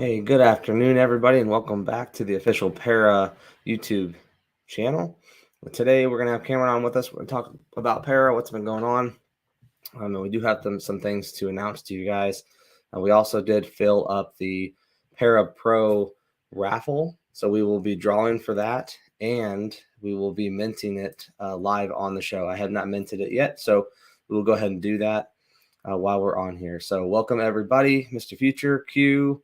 Hey, good afternoon, everybody, and welcome back to the official Para YouTube channel. Today, we're going to have Cameron on with us. We're going to talk about Para, what's been going on. And we do have some things to announce to you guys. We also did fill up the Para Pro raffle, so we will be drawing for that, and we will be minting it live on the show. I have not minted it yet, so we will go ahead and do that while we're on here. So welcome, everybody. Mr. Future, Q,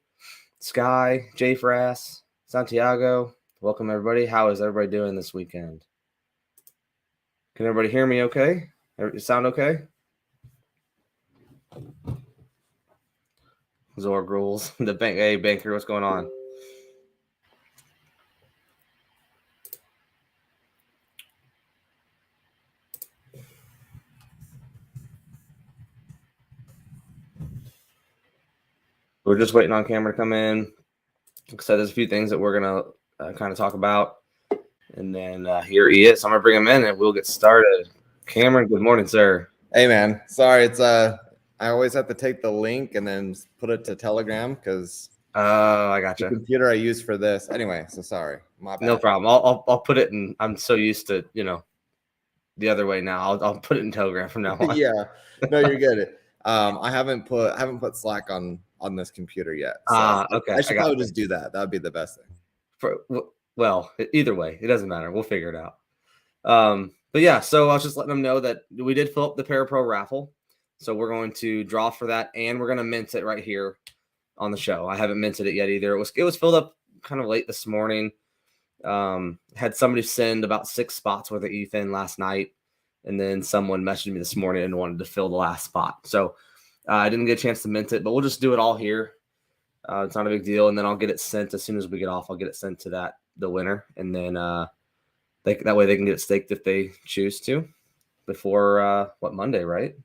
Sky, Jay Frass, Santiago, welcome everybody. How is everybody doing this weekend? Can everybody hear me okay? Sound okay? Zorg rules. The bank. Hey, banker, what's going on? We're just waiting on Cameron to come in. Like I said, there's a few things that we're going to kind of talk about. And then here he is. I'm going to bring him in and we'll get started. Cameron, good morning, sir. Hey, man. Sorry, it's I always have to take the link and then put it to Telegram because I gotcha. The computer I use for this. Anyway, so sorry. My bad. No problem. I'll put it in. I'm so used to, the other way now. I'll put it in Telegram from now on. Yeah. No, you're good. I haven't put Slack on this computer yet. So okay. I should probably just do that. That would be the best thing. Well, either way, it doesn't matter. We'll figure it out. But yeah, so I was just letting them know that we did fill up the Parapro raffle. So we're going to draw for that, and we're going to mint it right here on the show. I haven't minted it yet either. It was filled up kind of late this morning. Had somebody send about 6 spots worth of Ethan last night, and then someone messaged me this morning and wanted to fill the last spot. So I didn't get a chance to mint it, but we'll just do it all here. It's not a big deal, and then I'll get it sent as soon as we get off. I'll get it sent to the winner, and then that way they can get it staked if they choose to before Monday, right?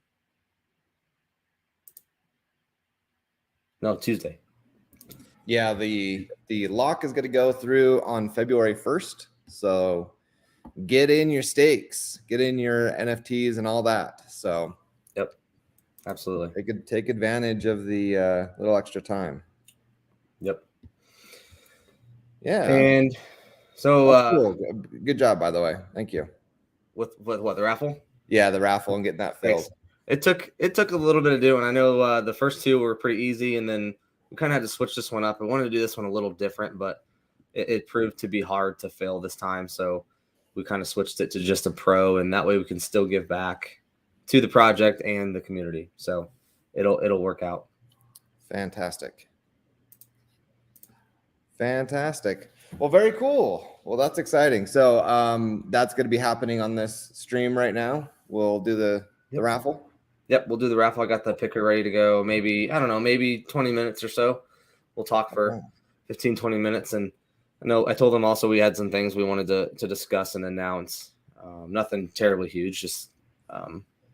No, Tuesday. Yeah, the lock is going to go through on February 1st. So get in your stakes, get in your NFTs and all that. So yep, absolutely. They could take advantage of the little extra time. Yep. Yeah. And so cool. Good job, by the way. Thank you. With what, the raffle? Yeah, the raffle and getting that filled. Thanks. It took a little bit of doing. I know the first 2 were pretty easy, and then we kind of had to switch this one up. I wanted to do this one a little different, but it proved to be hard to fill this time. So we kind of switched it to just a pro, and that way we can still give back to the project and the community. So it'll work out. Fantastic. Well, very cool. Well, that's exciting. So that's going to be happening on this stream right now. We'll do the raffle. Yep, we'll do the raffle. I got the picker ready to go. Maybe 20 minutes or so. We'll talk for 15, 20 minutes. And I told them also we had some things we wanted to discuss and announce. Nothing terribly huge, just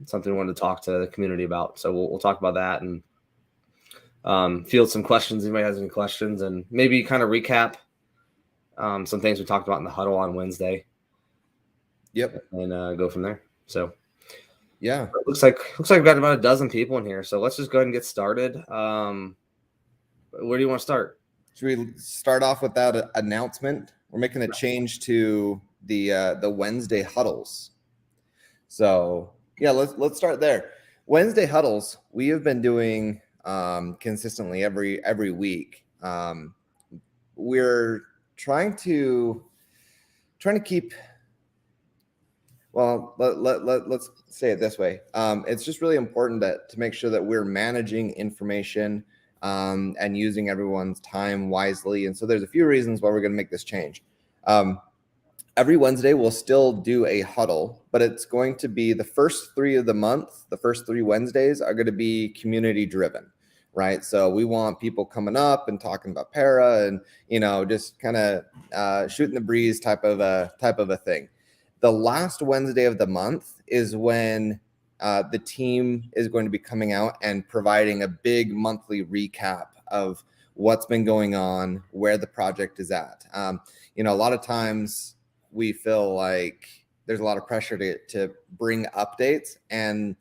something we wanted to talk to the community about. So we'll talk about that and field some questions. Anybody has any questions, and maybe kind of recap some things we talked about in the huddle on Wednesday. Yep. And go from there. So yeah, it looks like we've got about a dozen people in here. So let's just go ahead and get started. Where do you want to start? Should we start off with that announcement? We're making a change to the Wednesday huddles. So yeah, let's start there. Wednesday huddles we have been doing consistently every week. We're trying to keep. Well, let's say it this way. It's just really important to make sure that we're managing information and using everyone's time wisely. And so there's a few reasons why we're going to make this change. Every Wednesday, we'll still do a huddle, but it's going to be the first 3 of the month. The first 3 Wednesdays are going to be community driven, right? So we want people coming up and talking about para and, just kind of shooting the breeze type of a thing. The last Wednesday of the month is when the team is going to be coming out and providing a big monthly recap of what's been going on, where the project is at. A lot of times we feel like there's a lot of pressure to bring updates. And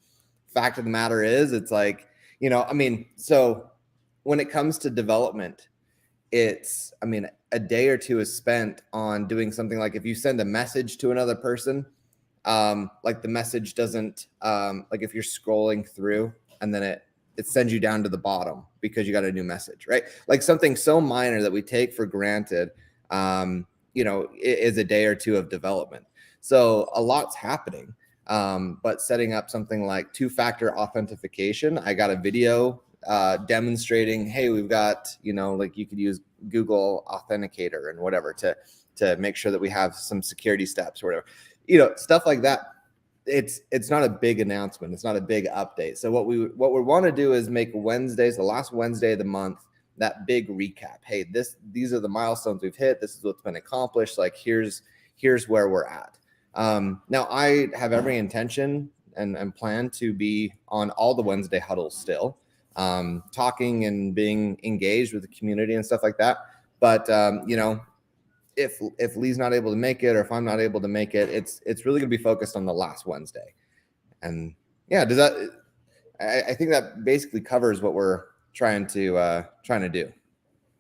fact of the matter is, it's like, so when it comes to development, it's, I mean, a day or two is spent on doing something like if you send a message to another person, like the message doesn't, like if you're scrolling through and then it sends you down to the bottom because you got a new message, right? Like something so minor that we take for granted, is a day or two of development. So a lot's happening. But setting up something like two-factor authentication, I got a video demonstrating, hey, we've got, like you could use Google Authenticator and whatever to make sure that we have some security steps or whatever, stuff like that. It's not a big announcement. It's not a big update. So what we want to do is make Wednesdays, the last Wednesday of the month, that big recap. Hey, these are the milestones we've hit. This is what's been accomplished. Like here's where we're at. Now I have every intention and plan to be on all the Wednesday huddles still, talking and being engaged with the community and stuff like that. But if Lee's not able to make it, or if I'm not able to make it, it's really going to be focused on the last Wednesday. And yeah, I think that basically covers what we're trying to do.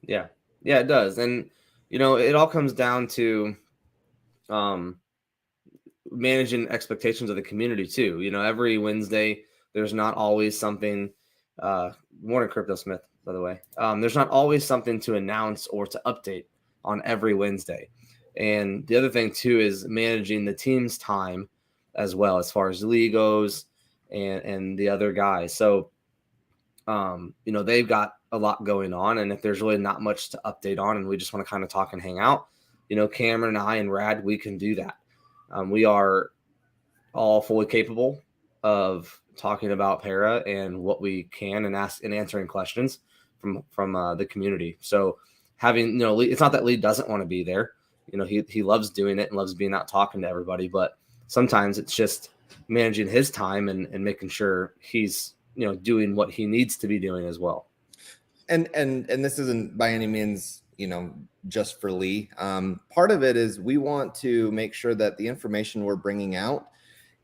Yeah, it does. And it all comes down to managing expectations of the community too. Every Wednesday there's not always something. Morning, Crypto Smith, by the way. There's not always something to announce or to update on every Wednesday. And the other thing too is managing the team's time as well, as far as Lee goes and the other guys. So, they've got a lot going on, and if there's really not much to update on and we just want to kind of talk and hang out, Cameron and I and Rad, we can do that. We are all fully capable of talking about Para and what we can and answering questions from the community. So having, Lee, it's not that Lee doesn't want to be there. He loves doing it and loves being out talking to everybody, but sometimes it's just managing his time and making sure he's, doing what he needs to be doing as well. And this isn't by any means, just for Lee. Part of it is we want to make sure that the information we're bringing out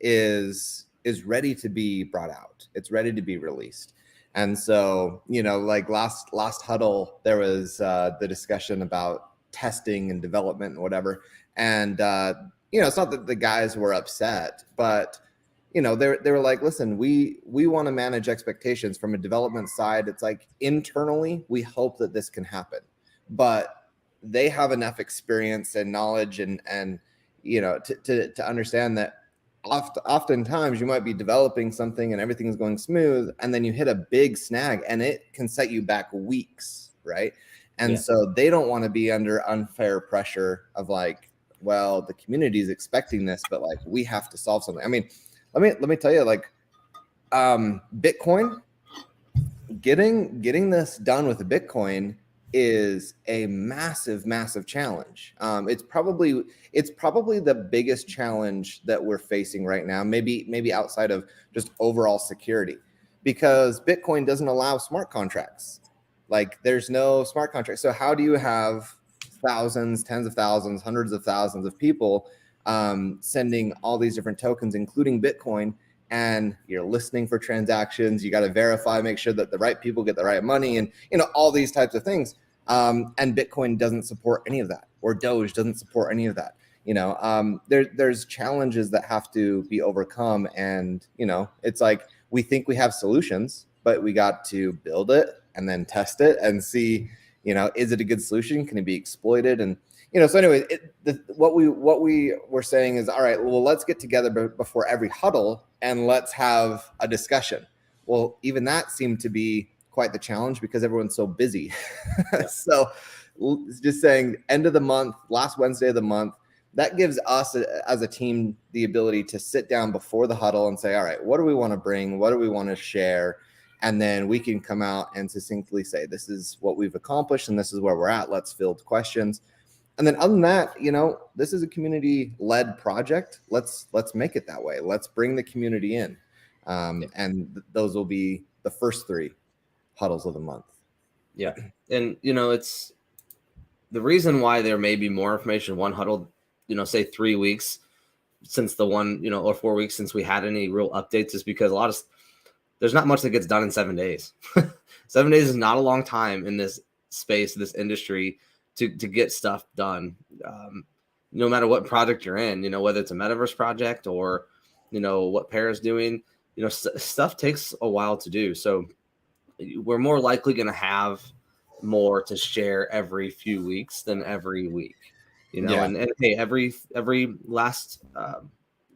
is ready to be brought out. It's ready to be released. And so, like last huddle, there was the discussion about testing and development and whatever. And, it's not that the guys were upset, but, they were like, listen, we want to manage expectations from a development side. It's like internally, we hope that this can happen, but they have enough experience and knowledge and to understand that oftentimes you might be developing something and everything's going smooth, and then you hit a big snag and it can set you back weeks, right? And so they don't want to be under unfair pressure of like, well, the community is expecting this, but like we have to solve something. I mean, let me tell you, like, Bitcoin, getting this done with Bitcoin is a massive challenge. It's probably the biggest challenge that we're facing right now, maybe outside of just overall security, because Bitcoin doesn't allow smart contracts. Like there's no smart contract. So how do you have thousands, tens of thousands, hundreds of thousands of people sending all these different tokens, including Bitcoin, and you're listening for transactions? You got to verify, make sure that the right people get the right money, and all these types of things. And Bitcoin doesn't support any of that, or Doge doesn't support any of that. There's challenges that have to be overcome, and it's like we think we have solutions, but we got to build it and then test it and see, is it a good solution? Can it be exploited? And so anyway, what we were saying is, all right, well, let's get together before every huddle and let's have a discussion. Well, even that seemed to be quite the challenge because everyone's so busy. So just saying end of the month, last Wednesday of the month, that gives us as a team the ability to sit down before the huddle and say, all right, what do we want to bring? What do we want to share? And then we can come out and succinctly say, this is what we've accomplished and this is where we're at. Let's field questions. And then other than that, this is a community-led project. Let's make it that way. Let's bring the community in. And those will be the first 3 huddles of the month. Yeah. And, it's the reason why there may be more information, one huddle, say 3 weeks since the one, or 4 weeks since we had any real updates, is because there's not much that gets done in 7 days. 7 days is not a long time in this space, this industry to get stuff done. No matter what project you're in, whether it's a metaverse project or, what Para is doing, stuff takes a while to do. So we're more likely going to have more to share every few weeks than every week, and hey, every last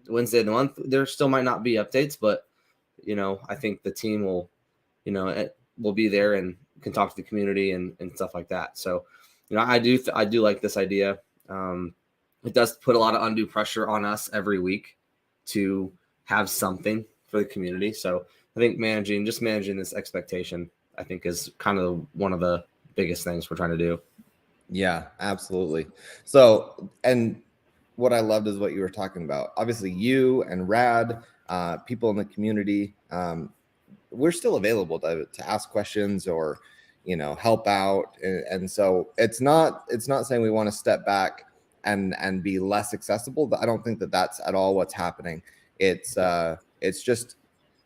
Wednesday of the month, there still might not be updates, but I think the team will, will be there and can talk to the community and stuff like that. So, I do like this idea. It does put a lot of undue pressure on us every week to have something for the community. So I think managing this expectation, I think, is kind of one of the biggest things we're trying to do. Yeah, absolutely. So, and what I loved is what you were talking about. Obviously, you and Rad, people in the community, we're still available to ask questions or, help out. And so it's not saying we want to step back and be less accessible. I don't think that that's at all what's happening. It's just,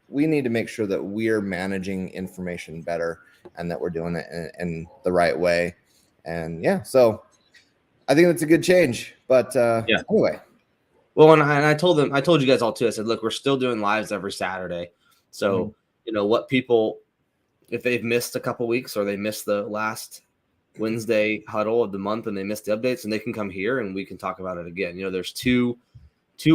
we need to make sure that we're managing information better and that we're doing it in the right way. And yeah, so I think that's a good change. But anyway. Well, and I told you guys all too. I said, look, we're still doing lives every Saturday. So, what people, if they've missed a couple weeks or they missed the last Wednesday huddle of the month and they missed the updates, and they can come here and we can talk about it again. There's 2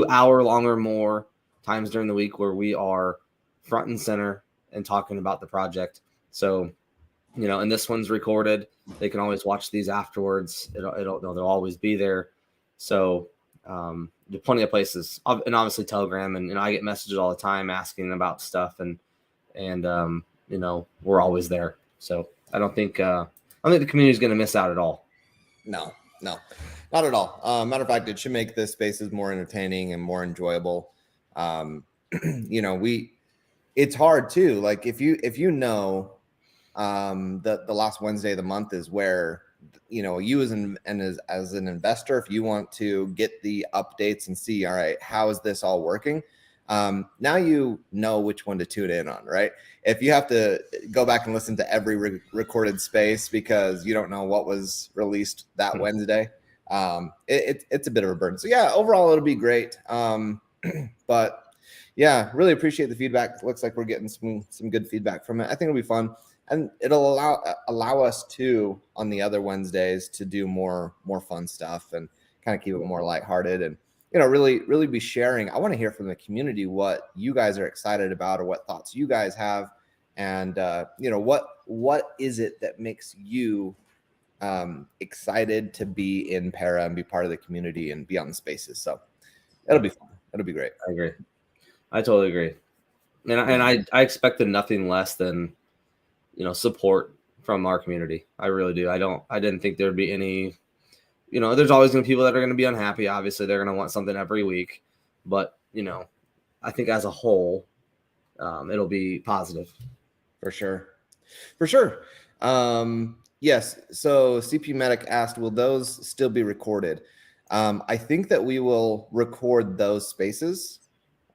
hour long or more times during the week where we are front and center and talking about the project. So, and this one's recorded. They can always watch these afterwards. They'll always be there. So there's plenty of places, and obviously Telegram, and I get messages all the time asking about stuff, and we're always there. So I don't think the community is going to miss out at all. No, not at all. Matter of fact, it should make the spaces more entertaining and more enjoyable. It's hard too. Like if you the last Wednesday of the month is where, you as an investor, if you want to get the updates and see, all right, how is this all working? Now you know which one to tune in on, right? If you have to go back and listen to every recorded space because you don't know what was released that Wednesday, it's a bit of a burden. So yeah, overall it'll be great. But yeah, really appreciate the feedback. It looks like we're getting some good feedback from it. I think it'll be fun, and it'll allow us to, on the other Wednesdays, to do more fun stuff and kind of keep it more lighthearted and, really be sharing. I want to hear from the community what you guys are excited about or what thoughts you guys have. And, what is it that makes you excited to be in Para and be part of the community and be on the spaces? So it'll be fun. It'll be great. I agree. I totally agree. And I expected nothing less than, support from our community. I really do. I didn't think there'd be any, there's always going to be people that are going to be unhappy. Obviously, they're going to want something every week. But, I think as a whole, it'll be positive. For sure. Yes. So CP Medic asked, will those still be recorded? I think that we will record those spaces.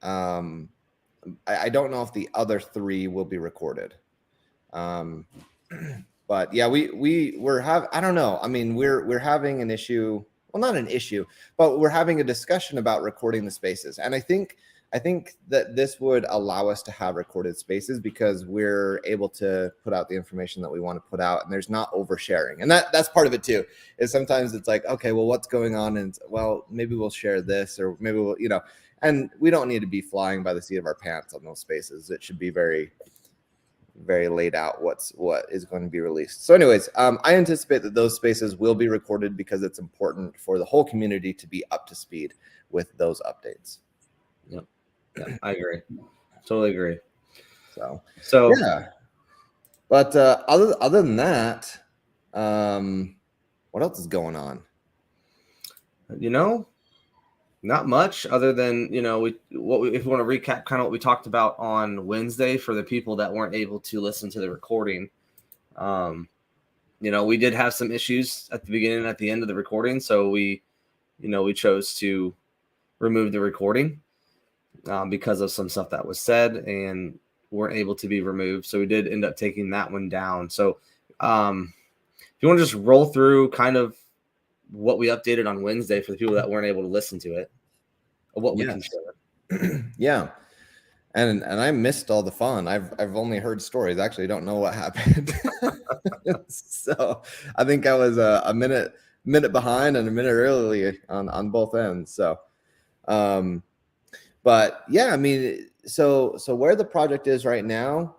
I don't know if the other 3 will be recorded. But yeah, I don't know. I mean, we're having an issue. Well, not an issue, but we're having a discussion about recording the spaces. And I think that this would allow us to have recorded spaces because we're able to put out the information that we want to put out, and there's not oversharing. And that's part of it too, is sometimes it's like, okay, well, what's going on? And well, maybe we'll share this, or maybe we'll, and we don't need to be flying by the seat of our pants on those spaces. It should be very, very laid out what is going to be released. So anyways, I anticipate that those spaces will be recorded because it's important for the whole community to be up to speed with those updates. Yep. Yeah, I agree. Totally agree. So yeah. But other than that, what else is going on? Not much other than, if we want to recap kind of what we talked about on Wednesday for the people that weren't able to listen to the recording. We did have some issues at the beginning and at the end of the recording. So we chose to remove the recording because of some stuff that was said and weren't able to be removed. So we did end up taking that one down. So if you want to just roll through kind of what we updated on Wednesday for the people that weren't able to listen to it, or what we can share. Yeah. And I missed all the fun. I've only heard stories. I actually don't know what happened. So I think I was a minute behind and a minute early on both ends. So but yeah, I mean, so where the project is right now,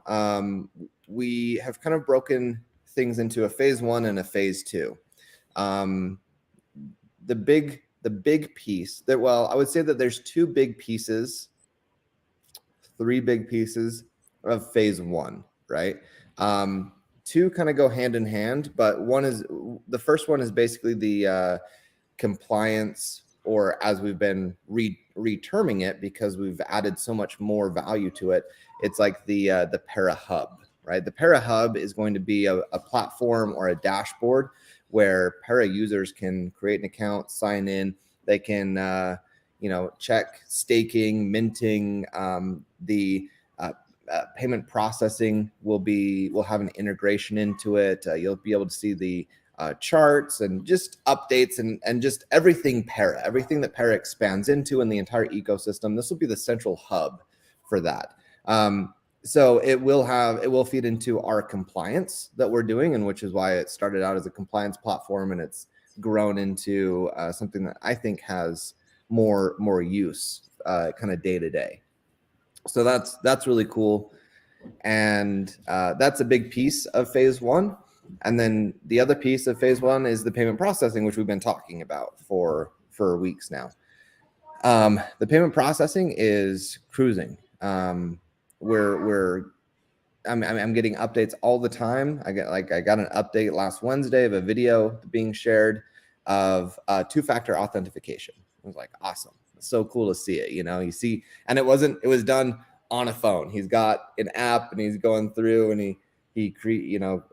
we have kind of broken things into a phase 1 and a phase 2. The big piece that, well, I would say that there's 3 big pieces of phase 1, right? 2 kind of go hand in hand, but the first one is basically the compliance, or as we've been reterming it because we've added so much more value to it, it's like the Para Hub, right? The Para Hub is going to be a platform or a dashboard where Para users can create an account, sign in. They can check staking, minting. The payment processing will have an integration into it. You'll be able to see the charts and just updates and just everything that Para expands into in the entire ecosystem. This will be the central hub for that. So it will feed into our compliance that we're doing, and which is why it started out as a compliance platform, and it's grown into something that I think has more use kind of day to day. So that's really cool. And that's a big piece of phase 1. And then the other piece of phase 1 is the payment processing, which we've been talking about for weeks now. The payment processing is cruising. I'm getting updates all the time. I got an update last Wednesday of a video being shared of 2-factor authentication. I was like, awesome. It's so cool to see it. You see, and it was done on a phone. He's got an app and he's going through and he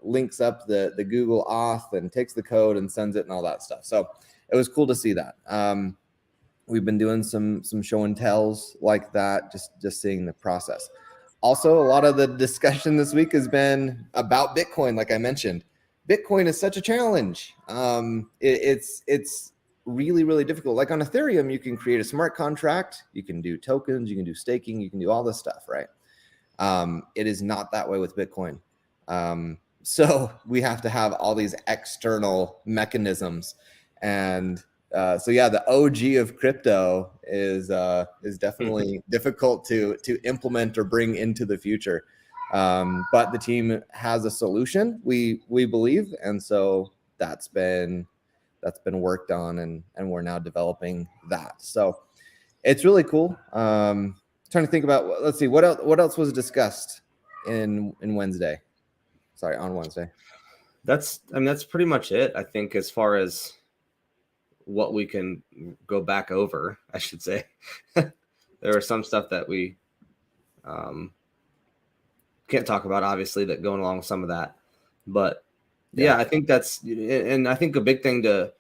links up the Google Auth and takes the code and sends it and all that stuff. So it was cool to see that. We've been doing some show and tells like that, just seeing the process. Also, a lot of the discussion this week has been about Bitcoin. Like I mentioned, Bitcoin is such a challenge. It's really, really difficult. Like on Ethereum, you can create a smart contract, you can do tokens, you can do staking, you can do all this stuff, right? It is not that way with Bitcoin. So we have to have all these external mechanisms. And so yeah, the OG of crypto is definitely difficult to implement or bring into the future. But the team has a solution, we believe, and so that's been worked on, and we're now developing that. So it's really cool. Trying to think about, let's see, what else was discussed on Wednesday. That's pretty much it, I think, as far as what we can go back over, I should say. There are some stuff that we can't talk about, obviously, that going along with some of that. But yeah, I think and I think a big thing to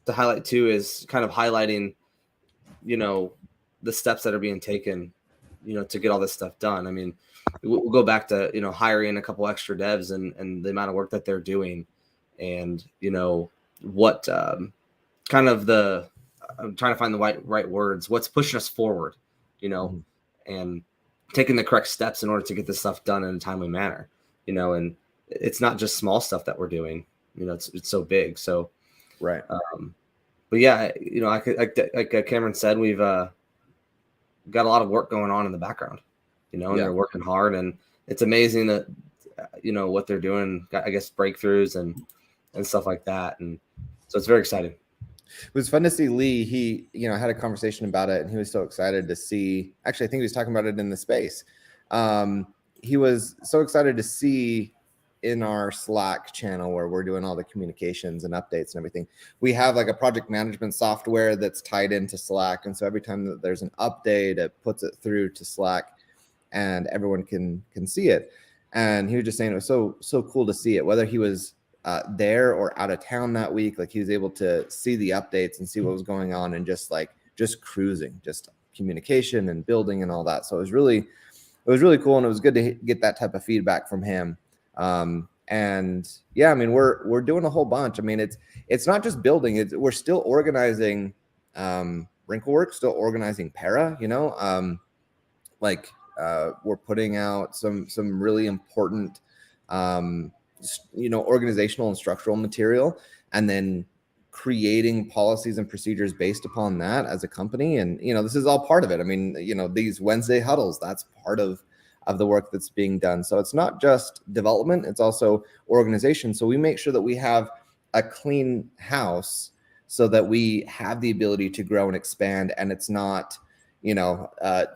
highlight too is kind of highlighting, the steps that are being taken, to get all this stuff done. I mean, we'll go back to, hiring a couple extra devs and the amount of work that they're doing, and, what kind of I'm trying to find the right words, what's pushing us forward, and taking the correct steps in order to get this stuff done in a timely manner, and it's not just small stuff that we're doing, it's so big. So, right. But yeah, like Cameron said, we've got a lot of work going on in the background, and they're working hard, and it's amazing that, what they're doing, I guess, breakthroughs and stuff like that. And so it's very exciting. It was fun to see Lee. He, had a conversation about it, and he was so excited to see, actually, I think he was talking about it in the space. He was so excited to see in our Slack channel where we're doing all the communications and updates and everything. We have like a project management software that's tied into Slack. And so every time that there's an update, it puts it through to Slack and everyone can see it. And he was just saying it was so cool to see it, whether he was there or out of town that week. Like he was able to see the updates and see what was going on, and just cruising, just communication and building and all that. So it was really cool, and it was good to get that type of feedback from him. And yeah, I mean, we're doing a whole bunch. I mean, it's not just building, we're still organizing Wrinkleworks, still organizing Para, you know, we're putting out some really important organizational and structural material, and then creating policies and procedures based upon that as a company. And this is all part of it. I mean, these Wednesday huddles, that's part of the work that's being done. So it's not just development, it's also organization. So we make sure that we have a clean house so that we have the ability to grow and expand, and it's not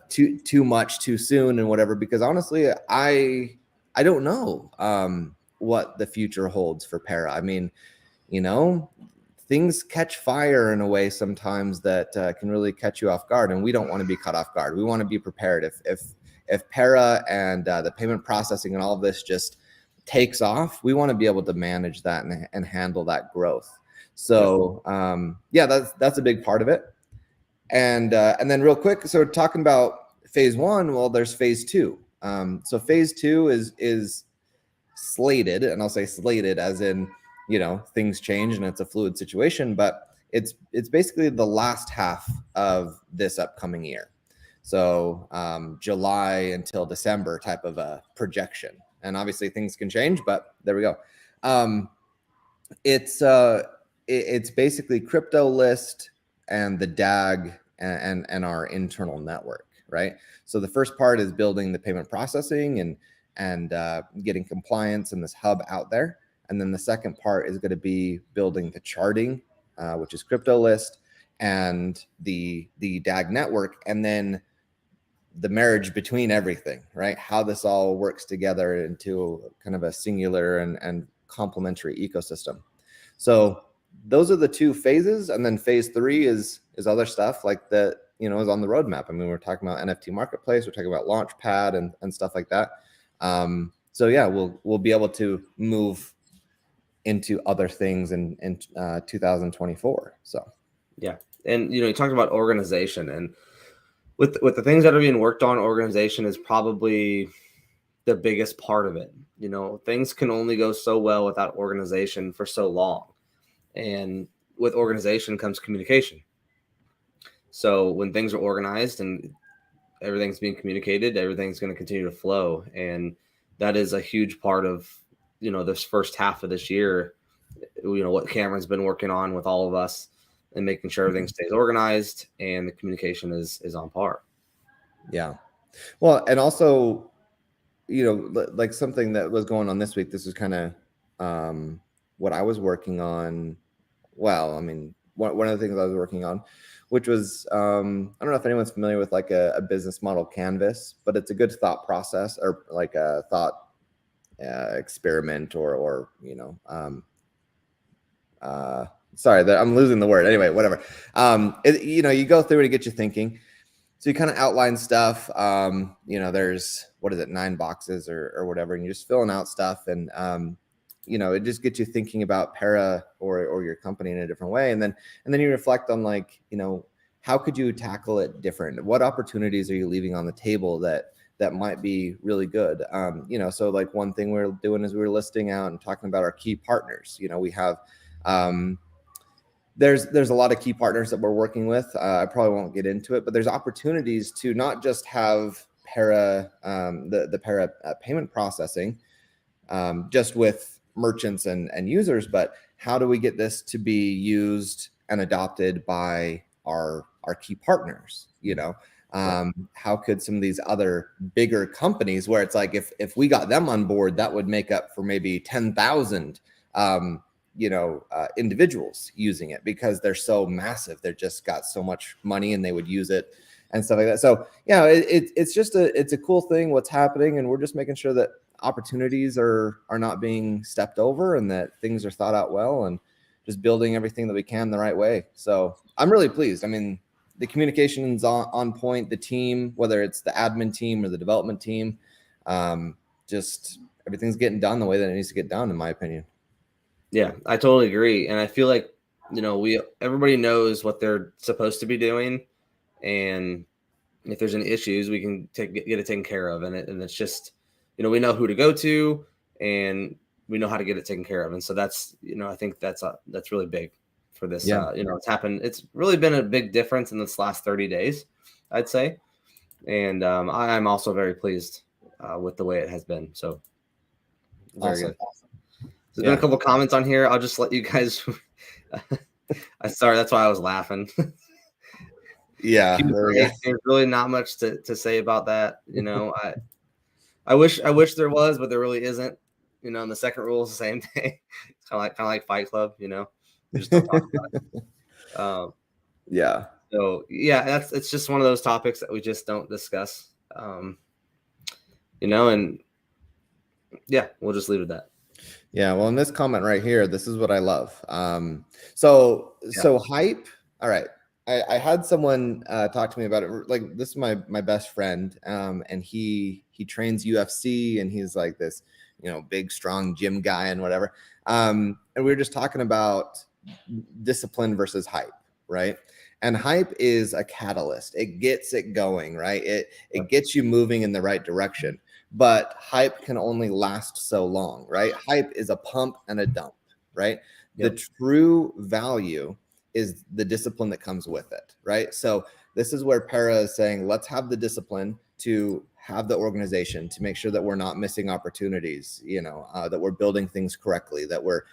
too much too soon and whatever. Because honestly, I don't know what the future holds for Para. I mean, things catch fire in a way sometimes that can really catch you off guard, and we don't want to be caught off guard. We want to be prepared. If Para and the payment processing and all of this just takes off, we want to be able to manage that and handle that growth. So that's a big part of it. And then real quick, so talking about phase one, well, there's phase two. So phase two is slated, and I'll say slated as in, things change and it's a fluid situation, but it's basically the last half of this upcoming year. So July until December type of a projection. And obviously things can change, but there we go. It's basically crypto list and the DAG and our internal network, right? So the first part is building the payment processing and getting compliance and this hub out there. And then the second part is going to be building the charting, which is crypto list, and the DAG network, and then the marriage between everything, right? How this all works together into kind of a singular and complementary ecosystem. So those are the two phases. And then phase three is other stuff like that, is on the roadmap. I mean, we're talking about NFT marketplace, we're talking about Launchpad and stuff like that. So yeah, we'll be able to move into other things in 2024. So yeah. And you talked about organization, and with the things that are being worked on, organization is probably the biggest part of it. Things can only go so well without organization for so long. And with organization comes communication. So when things are organized and everything's being communicated, everything's going to continue to flow. And that is a huge part of, this first half of this year, what Cameron's been working on with all of us, and making sure everything stays organized and the communication is on par. Yeah. Well, and also, like something that was going on this week, this is kind of what I was working on. Well, I mean, one of the things I was working on, which was, I don't know if anyone's familiar with like a business model canvas, but it's a good thought process, or like a thought experiment, or sorry, I'm losing the word. Anyway, whatever. You go through it to get you thinking. So you kind of outline stuff. There's, 9 boxes or whatever, and you're just filling out stuff. And, it just gets you thinking about Para or your company in a different way. And then you reflect on like, how could you tackle it different? What opportunities are you leaving on the table that might be really good? So like one thing we're doing is we're listing out and talking about our key partners. We have, there's a lot of key partners that we're working with. I probably won't get into it, but there's opportunities to not just have Para, the Para payment processing, just with merchants and users, but how do we get this to be used and adopted by our key partners? How could some of these other bigger companies, where it's like if we got them on board, that would make up for maybe 10,000 individuals using it, because they're so massive, they've just got so much money and they would use it and stuff like that. So it's just it's a cool thing what's happening, and we're just making sure that opportunities are not being stepped over, and that things are thought out well, and just building everything that we can the right way. So I'm really pleased. I mean, the communication's on point. The team, whether it's the admin team or the development team, just everything's getting done the way that it needs to get done, in my opinion. Yeah, I totally agree. And I feel like, everybody knows what they're supposed to be doing. And if there's any issues, we can get it taken care of. And it's just, we know who to go to, and we know how to get it taken care of. And so that's, I think that's really big for this. Yeah. It's happened. It's really been a big difference in this last 30 days, I'd say. And I'm also very pleased with the way it has been. So very Awesome. good. There's been a couple comments on here. I'll just let you guys. Sorry, that's why I was laughing. Yeah, there's really not much to say about that. I wish there was, but there really isn't. And the second rule is the same thing. It's kind of like Fight Club. We just don't talk about it. Yeah. So yeah, it's just one of those topics that we just don't discuss. And yeah, we'll just leave it at that. Yeah. Well, in this comment right here, this is what I love. So hype. All right. I had someone talk to me about it. Like, this is my best friend, and he trains UFC, and he's like this, big, strong gym guy and whatever. And we were just talking about discipline versus hype, right? And hype is a catalyst. It gets it going, right? It gets you moving in the right direction. But hype can only last so long, right? Hype is a pump and a dump, right? Yep. The true value is the discipline that comes with it, right? So this is where Para is saying, let's have the discipline to have the organization to make sure that we're not missing opportunities, that we're building things correctly, that we're,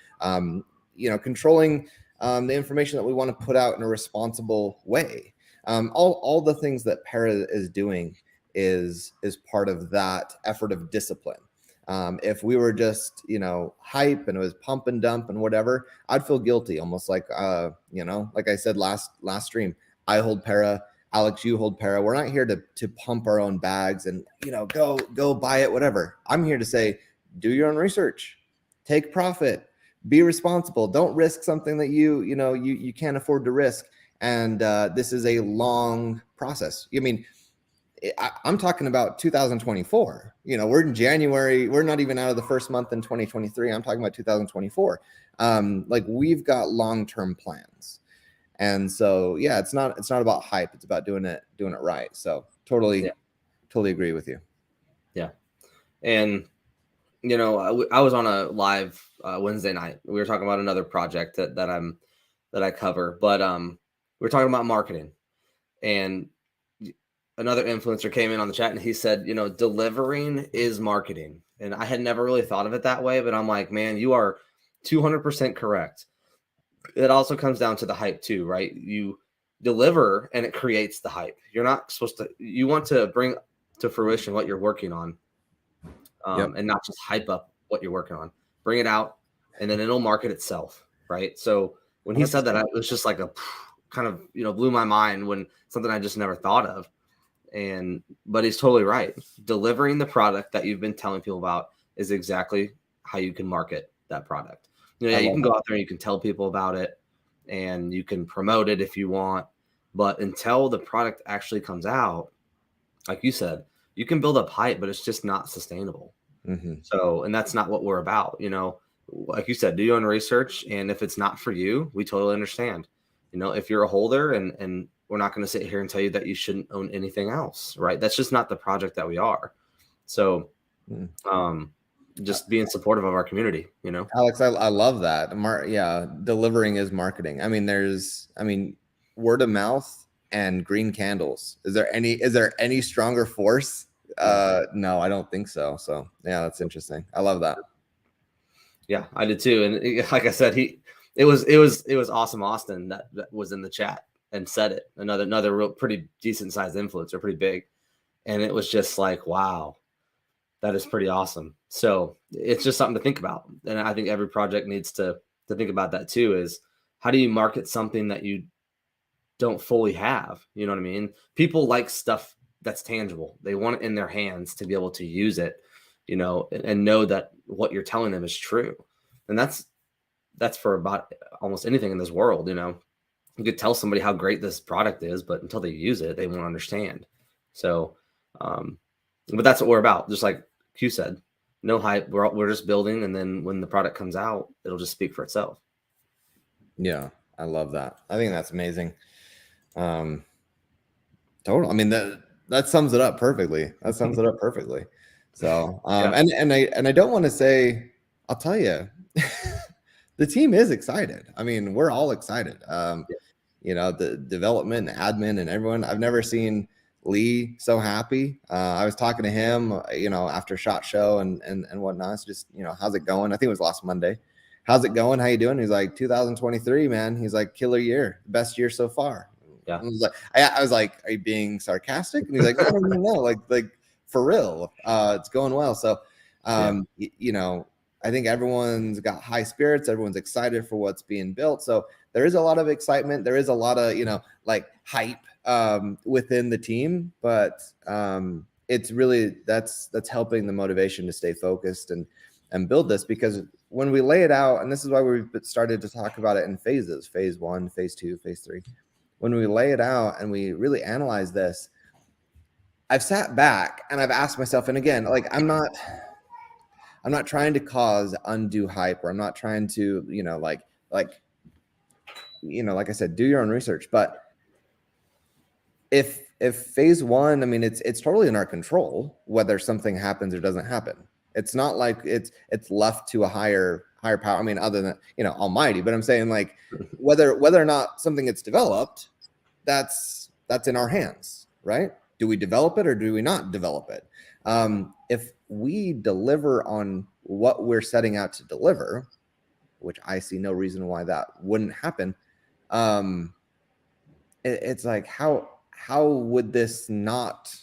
controlling the information that we want to put out in a responsible way. All the things that Para is doing is part of that effort of discipline. If we were just, hype and it was pump and dump and whatever, I'd feel guilty, almost like, like I said last stream, I hold Para, Alex, you hold Para. We're not here to pump our own bags and, go buy it, whatever. I'm here to say, do your own research, take profit, be responsible. Don't risk something that you can't afford to risk. And this is a long process. I mean, I'm talking about 2024. We're in January. We're not even out of the first month in 2023. I'm talking about 2024. Like, we've got long-term plans, and so yeah, it's not about hype. It's about doing it right. So totally agree with you. Yeah, and I was on a live Wednesday night. We were talking about another project that I cover, but we were talking about marketing, and another influencer came in on the chat and he said, delivering is marketing. And I had never really thought of it that way, but I'm like, man, you are 200% correct. It also comes down to the hype too, right? You deliver and it creates the hype. You're not supposed to, you want to bring to fruition what you're working on, and not just hype up what you're working on. Bring it out and then it'll market itself, right? So when he said that, it was just like a kind of, blew my mind, when something I just never thought of. But he's totally right. Delivering the product that you've been telling people about is exactly how you can market that product. You can go out there and you can tell people about it and you can promote it if you want, but until the product actually comes out, like you said, you can build up hype, but it's just not sustainable. Mm-hmm. So, and that's not what we're about. Like you said, do your own research. And if it's not for you, we totally understand. If you're a holder, and we're not going to sit here and tell you that you shouldn't own anything else, right? That's just not the project that we are. So, just being supportive of our community, Alex, I love that. Delivering is marketing. I mean, word of mouth and green candles. Is there any stronger force? No, I don't think so. So yeah, that's interesting. I love that. Yeah, I did too. And like I said, it was awesome. Austin that was in the chat and said it. Another real pretty decent sized influencer, pretty big. And it was just like, wow, that is pretty awesome. So it's just something to think about. And I think every project needs to think about that too, is how do you market something that you don't fully have? You know what I mean? People like stuff that's tangible. They want it in their hands to be able to use it, and know that what you're telling them is true. And that's for about almost anything in this world. You could tell somebody how great this product is, but until they use it, they won't understand. So, but that's what we're about. Just like Q said, no hype. We're just building. And then when the product comes out, it'll just speak for itself. Yeah. I love that. I think that's amazing. Total. I mean, that sums it up perfectly. So, and I don't want to say, I'll tell you, the team is excited. I mean, we're all excited. You know, the development and admin and everyone. I've never seen Lee so happy. I was talking to him, you know, after SHOT Show and whatnot. It's just, you know, how's it going? I think it was last Monday. How's it going? How you doing? He's like, 2023, man. He's like, killer year, best year so far. Yeah. I was like, are you being sarcastic? And he's like, no, like for real. It's going well. So, you know, I think everyone's got high spirits. Everyone's excited for what's being built. So there is a lot of excitement. There is a lot of, you know, like hype within the team, but it's really that's helping the motivation to stay focused and build this, because when we lay it out, and this is why we've started to talk about it in phases, phase 1, phase 2, phase 3. When we lay it out and we really analyze this, I've sat back and I've asked myself, and again, like I'm not trying to cause undue hype, or I'm not trying to, you know, like, you know, like I said, do your own research. But if phase 1, I mean, it's totally in our control whether something happens or doesn't happen. It's not like it's left to a higher power. I mean, other than, you know, Almighty. But I'm saying, like, whether or not something gets developed, that's in our hands, right? Do we develop it or do we not develop it? If we deliver on what we're setting out to deliver, which I see no reason why that wouldn't happen, it's like, how would this not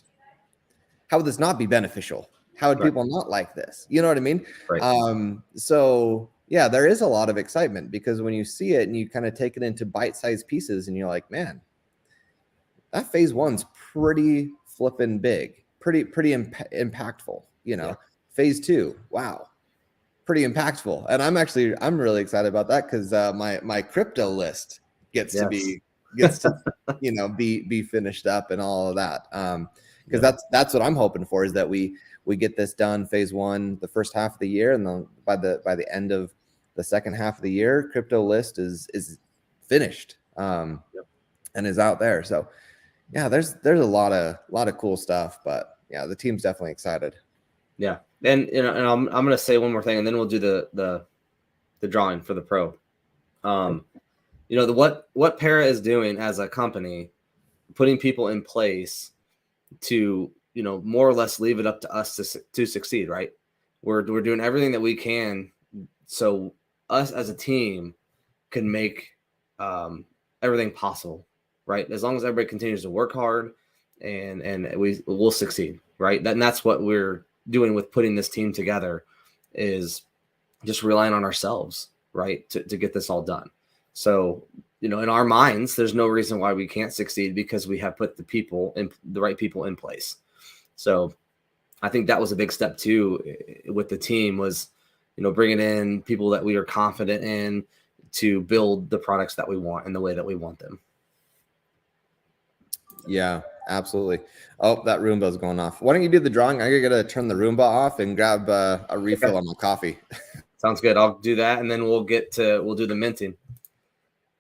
be beneficial? How would people not like this? You know what I mean? Right. So yeah, there is a lot of excitement, because when you see it and you kind of take it into bite-sized pieces and you're like, man, that phase 1's pretty flipping big, pretty impactful, you know. Phase 2, wow, pretty impactful. And I'm really excited about that, because my crypto list gets to you know, be finished up and all of that. Because that's what I'm hoping for, is that we get this done, phase 1, the first half of the year, and then by the end of the second half of the year, crypto list is finished and is out there. So yeah, there's a lot of cool stuff, but yeah, the team's definitely excited. Yeah. And, you know, and I'm going to say one more thing, and then we'll do the drawing for the pro. You know, what Para is doing as a company, putting people in place to, you know, more or less leave it up to us to succeed, right? We're doing everything that we can, so us as a team can make everything possible, right? As long as everybody continues to work hard, and we'll succeed, right? And that's what we're doing with putting this team together, is just relying on ourselves, right, to get this all done. So, you know, in our minds, there's no reason why we can't succeed, because we have put the right people in place. So I think that was a big step too with the team, was, you know, bringing in people that we are confident in to build the products that we want in the way that we want them. Yeah, absolutely. Oh, that Roomba's going off. Why don't you do the drawing? I gotta turn the Roomba off and grab a refill on my coffee. Sounds good. I'll do that, and then we'll do the minting.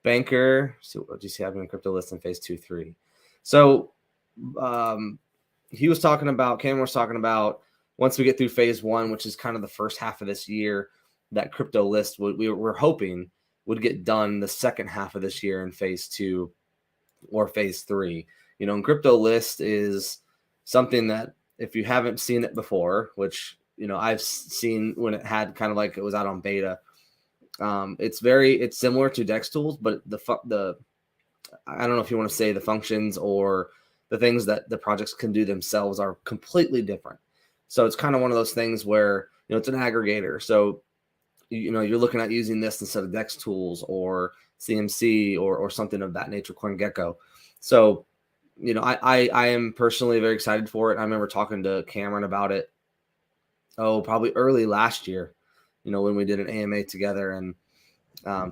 Banker, so what do you see happening in crypto list in phase 2, 3? So he was talking about, Cameron was talking about, once we get through phase 1, which is kind of the first half of this year, that crypto list we're hoping would get done the second half of this year in phase 2 or phase 3. You know, and crypto list is something that, if you haven't seen it before, which, you know, I've seen when it had kind of like, it was out on beta. It's similar to Dex tools, but the I don't know if you want to say the functions or the things that the projects can do themselves are completely different. So it's kind of one of those things where, you know, it's an aggregator. So, you know, you're looking at using this instead of Dex tools or CMC or something of that nature, CoinGecko. So, you know, I am personally very excited for it. I remember talking to Cameron about it, probably early last year, you know, when we did an AMA together and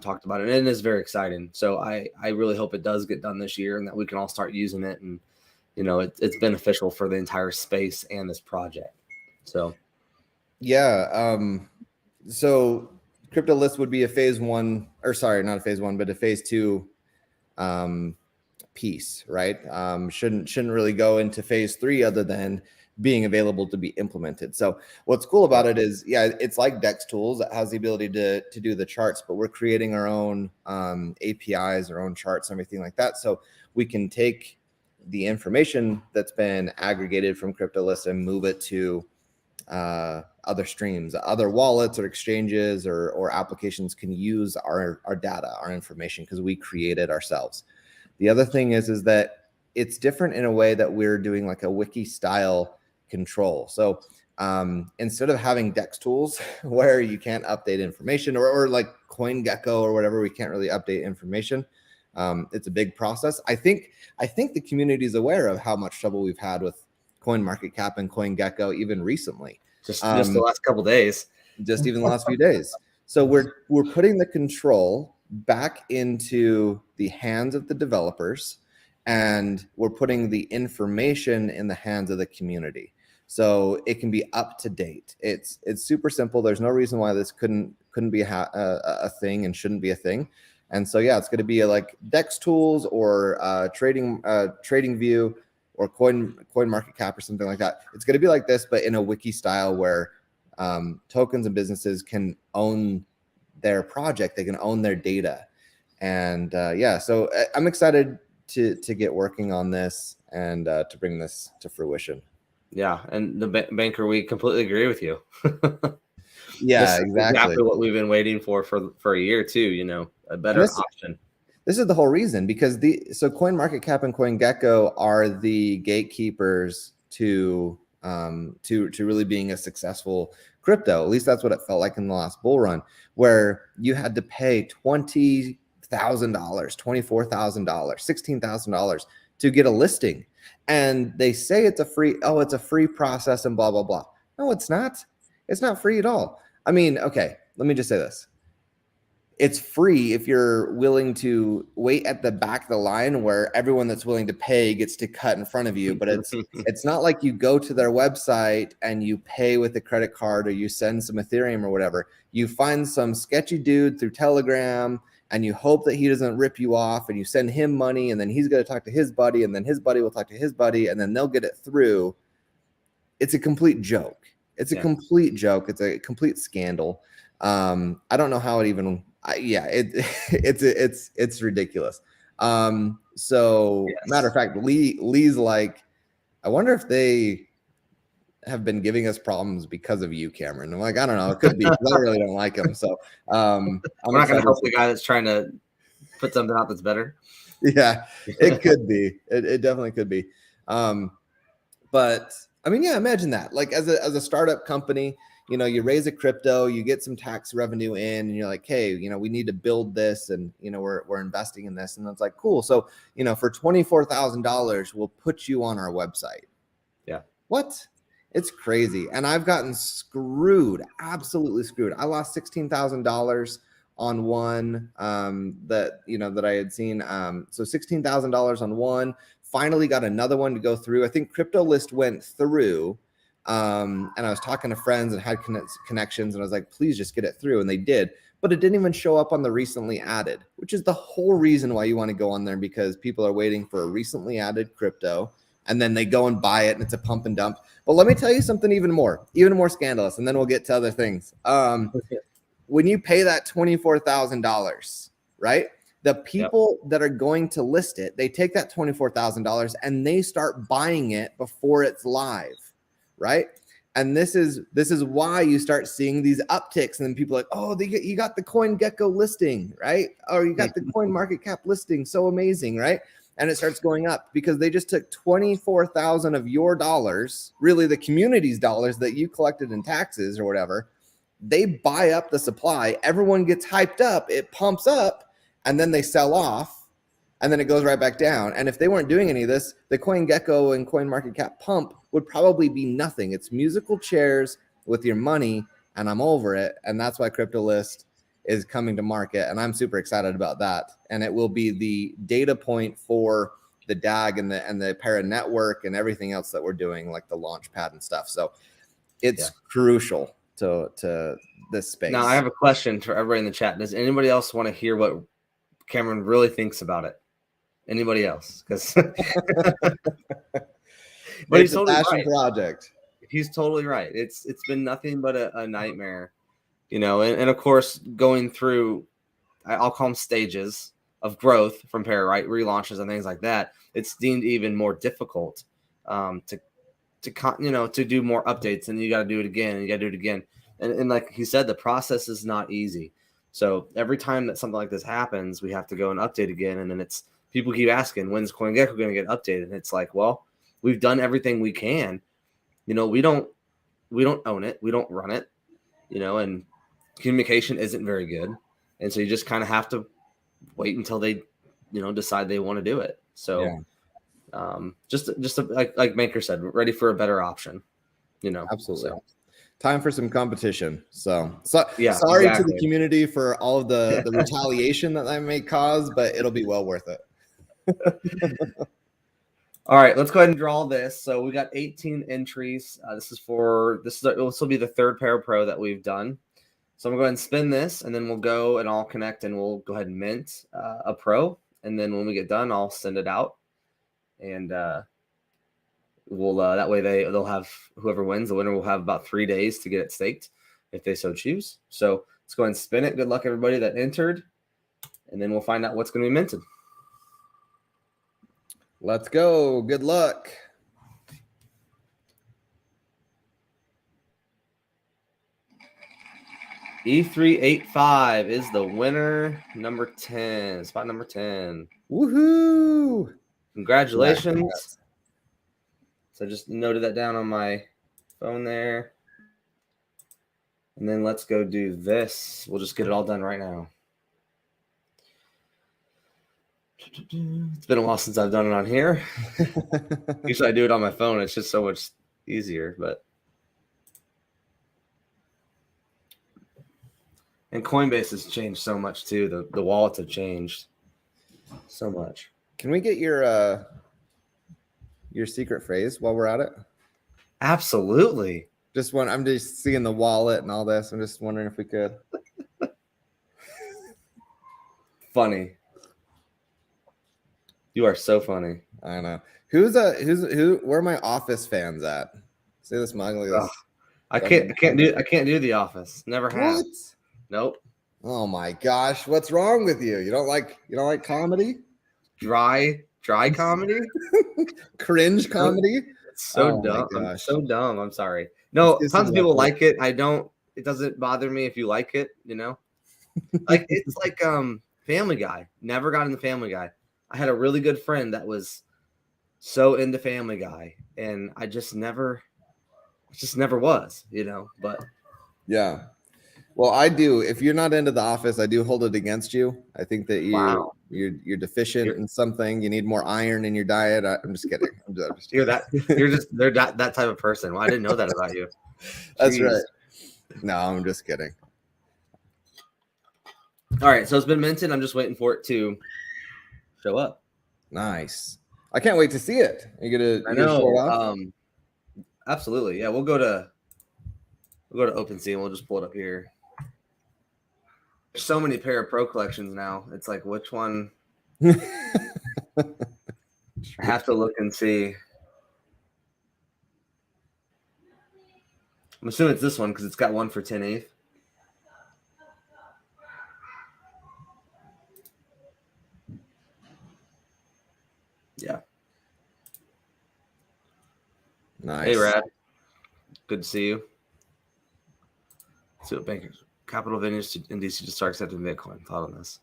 talked about it. And it is very exciting. So I really hope it does get done this year, and that we can all start using it. And, you know, it's beneficial for the entire space and this project. So, yeah. So crypto list would be a phase 1, or sorry, not a phase 1, but a phase 2 piece, right? Shouldn't really go into phase 3, other than being available to be implemented. So what's cool about it is, yeah, it's like Dex Tools that has the ability to do the charts, but we're creating our own APIs, our own charts, everything like that. So we can take the information that's been aggregated from CryptoList and move it to other streams, other wallets or exchanges or applications can use our data, our information, because we create it ourselves. The other thing is that it's different in a way that we're doing like a wiki style control. So instead of having Dex tools where you can't update information, or like CoinGecko or whatever, we can't really update information. It's a big process. I think the community is aware of how much trouble we've had with CoinMarketCap and CoinGecko even recently. Just the last couple of days. Just even the last few days. So we're putting the control back into the hands of the developers, and we're putting the information in the hands of the community, so it can be up to date. It's super simple. There's no reason why this couldn't be a thing and shouldn't be a thing. And so yeah, it's going to be like Dex Tools or Trading View or CoinMarketCap or something like that. It's going to be like this, but in a wiki style where tokens and businesses can own their project, they can own their data. And yeah, so I'm excited to get working on this and to bring this to fruition. Yeah, and the banker, we completely agree with you. Yeah, exactly what we've been waiting for a year too. You know, a better option. This is the whole reason, because so CoinMarketCap and CoinGecko are the gatekeepers to really being a successful crypto. At least that's what it felt like in the last bull run, where you had to pay $20,000, $24,000, $16,000 to get a listing. And they say it's a free process and blah, blah, blah. No, it's not. It's not free at all. I mean, okay, let me just say this. It's free if you're willing to wait at the back of the line where everyone that's willing to pay gets to cut in front of you. But it's not like you go to their website and you pay with a credit card or you send some Ethereum or whatever. You find some sketchy dude through Telegram and you hope that he doesn't rip you off, and you send him money, and then he's going to talk to his buddy, and then his buddy will talk to his buddy, and then they'll get it through. It's a complete joke. It's a complete joke. It's a complete scandal. I don't know how it even. It's ridiculous. So yes. Matter of fact, Lee's like, I wonder if they have been giving us problems because of you, Cameron. I'm like, I don't know. It could be. I really don't like him. So I'm not going to help the guy that's trying to put something out that's better. Yeah, it could be. It definitely could be. But I mean, yeah, imagine that. Like as a startup company, you know, you raise a crypto, you get some tax revenue in, and you're like, hey, you know, we need to build this, and you know, we're investing in this, and it's like, cool. So, you know, for $24,000, we'll put you on our website. Yeah. What? It's crazy. And I've gotten screwed, absolutely screwed. I lost $16,000 on one that I had seen. So $16,000 on one. Finally got another one to go through. I think CryptoList went through. And I was talking to friends and had connections, and I was like, please just get it through. And they did, but it didn't even show up on the recently added, which is the whole reason why you want to go on there, because people are waiting for a recently added crypto, and then they go and buy it, and it's a pump and dump. But let me tell you something even more scandalous, and then we'll get to other things. When you pay that $24,000, right? The people that are going to list it, they take that $24,000 and they start buying it before it's live. Right. And this is why you start seeing these upticks, and then people are like, oh, you got the CoinGecko listing, right? Or you got the CoinMarketCap listing. So amazing. Right. And it starts going up because they just took 24,000 of your dollars, really the community's dollars that you collected in taxes or whatever. They buy up the supply. Everyone gets hyped up. It pumps up, and then they sell off, and then it goes right back down. And if they weren't doing any of this, the CoinGecko and CoinMarketCap pump would probably be nothing. It's musical chairs with your money, and I'm over it. And that's why CryptoList is coming to market, and I'm super excited about that. And it will be the data point for the DAG and the Para network and everything else that we're doing, like the Launchpad and stuff. So it's crucial to this space. Now, I have a question for everybody in the chat. Does anybody else want to hear what Cameron really thinks about it? Anybody else? Because But It's he's a totally passion right. project. He's totally right. It's been nothing but a nightmare, and of course going through, I'll call them stages of growth from Para, right? Relaunches and things like that. It's deemed even more difficult to do more updates, and you got to do it again, and you got to do it again. And like he said, the process is not easy. So every time that something like this happens, we have to go and update again. And then it's people keep asking, when's CoinGecko going to get updated? And it's like, well, we've done everything we can. We don't own it, we don't run it, and communication isn't very good. And so you just kind of have to wait until they, decide they want to do it. So Yeah. Just like Maker said, ready for a better option. Absolutely. So. Time for some competition. So Yeah, sorry exactly. to the community for all of the retaliation that may cause, but it'll be well worth it. All right, let's go ahead and draw this. So we got 18 entries. This will be the third Para Pro that we've done. So I'm going to go ahead and spin this, and then we'll go and I'll connect, and we'll go ahead and mint a pro. And then when we get done, I'll send it out, and we'll that way they'll have, whoever wins, the winner will have about 3 days to get it staked if they so choose. So let's go ahead and spin it. Good luck, everybody that entered, and then we'll find out what's going to be minted. Let's go. Good luck. E385 is the winner, number 10, spot number 10. Woohoo! Congratulations. Congrats. So I just noted that down on my phone there. And then let's go do this. We'll just get it all done right now. It's been a while since I've done it on here. Usually I do it on my phone. It's just so much easier, but. And Coinbase has changed so much too. The wallets have changed so much. Can we get your secret phrase while we're at it? Absolutely. I'm just seeing the wallet and all this. I'm just wondering if we could. Funny. You are so funny. I know. Who? Where are my Office fans at? See this mugly. I can't do The Office. Never have. What? Nope. Oh my gosh, what's wrong with you? You don't like comedy? Dry comedy? Cringe comedy? It's so dumb. I'm so dumb. I'm sorry. No, tons of people like it. It doesn't bother me if you like it, Like it's like Family Guy. Never got into Family Guy. I had a really good friend that was so into Family Guy, and I just never was, but yeah. Well, I do. If you're not into The Office, I do hold it against you. I think that you're deficient in something. You need more iron in your diet. I'm just kidding. They're that type of person. Well, I didn't know that about you. That's right. No, I'm just kidding. All right, so it's been minted. I'm just waiting for it to show up. Nice. I can't wait to see it. I know. Show it off? Absolutely. Yeah, we'll go to OpenSea and we'll just pull it up here. There's so many Para Pro collections now. It's like, which one? I have to look and see. I'm assuming it's this one because it's got one for 10/8. Yeah. Nice. Hey, Rad. Good to see you. So bankers, capital venues in DC to start accepting Bitcoin. Thought on this.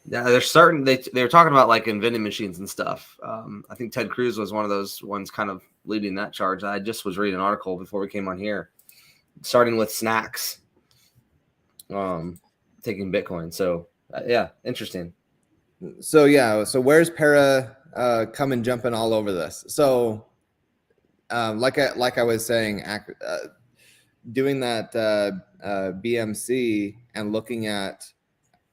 Yeah, they're starting. They were talking about like in vending machines and stuff. I think Ted Cruz was one of those ones kind of leading that charge. I just was reading an article before we came on here, starting with snacks, taking Bitcoin. So yeah, interesting. So where's Para coming jumping all over this? So like I was saying, doing that BMC and looking at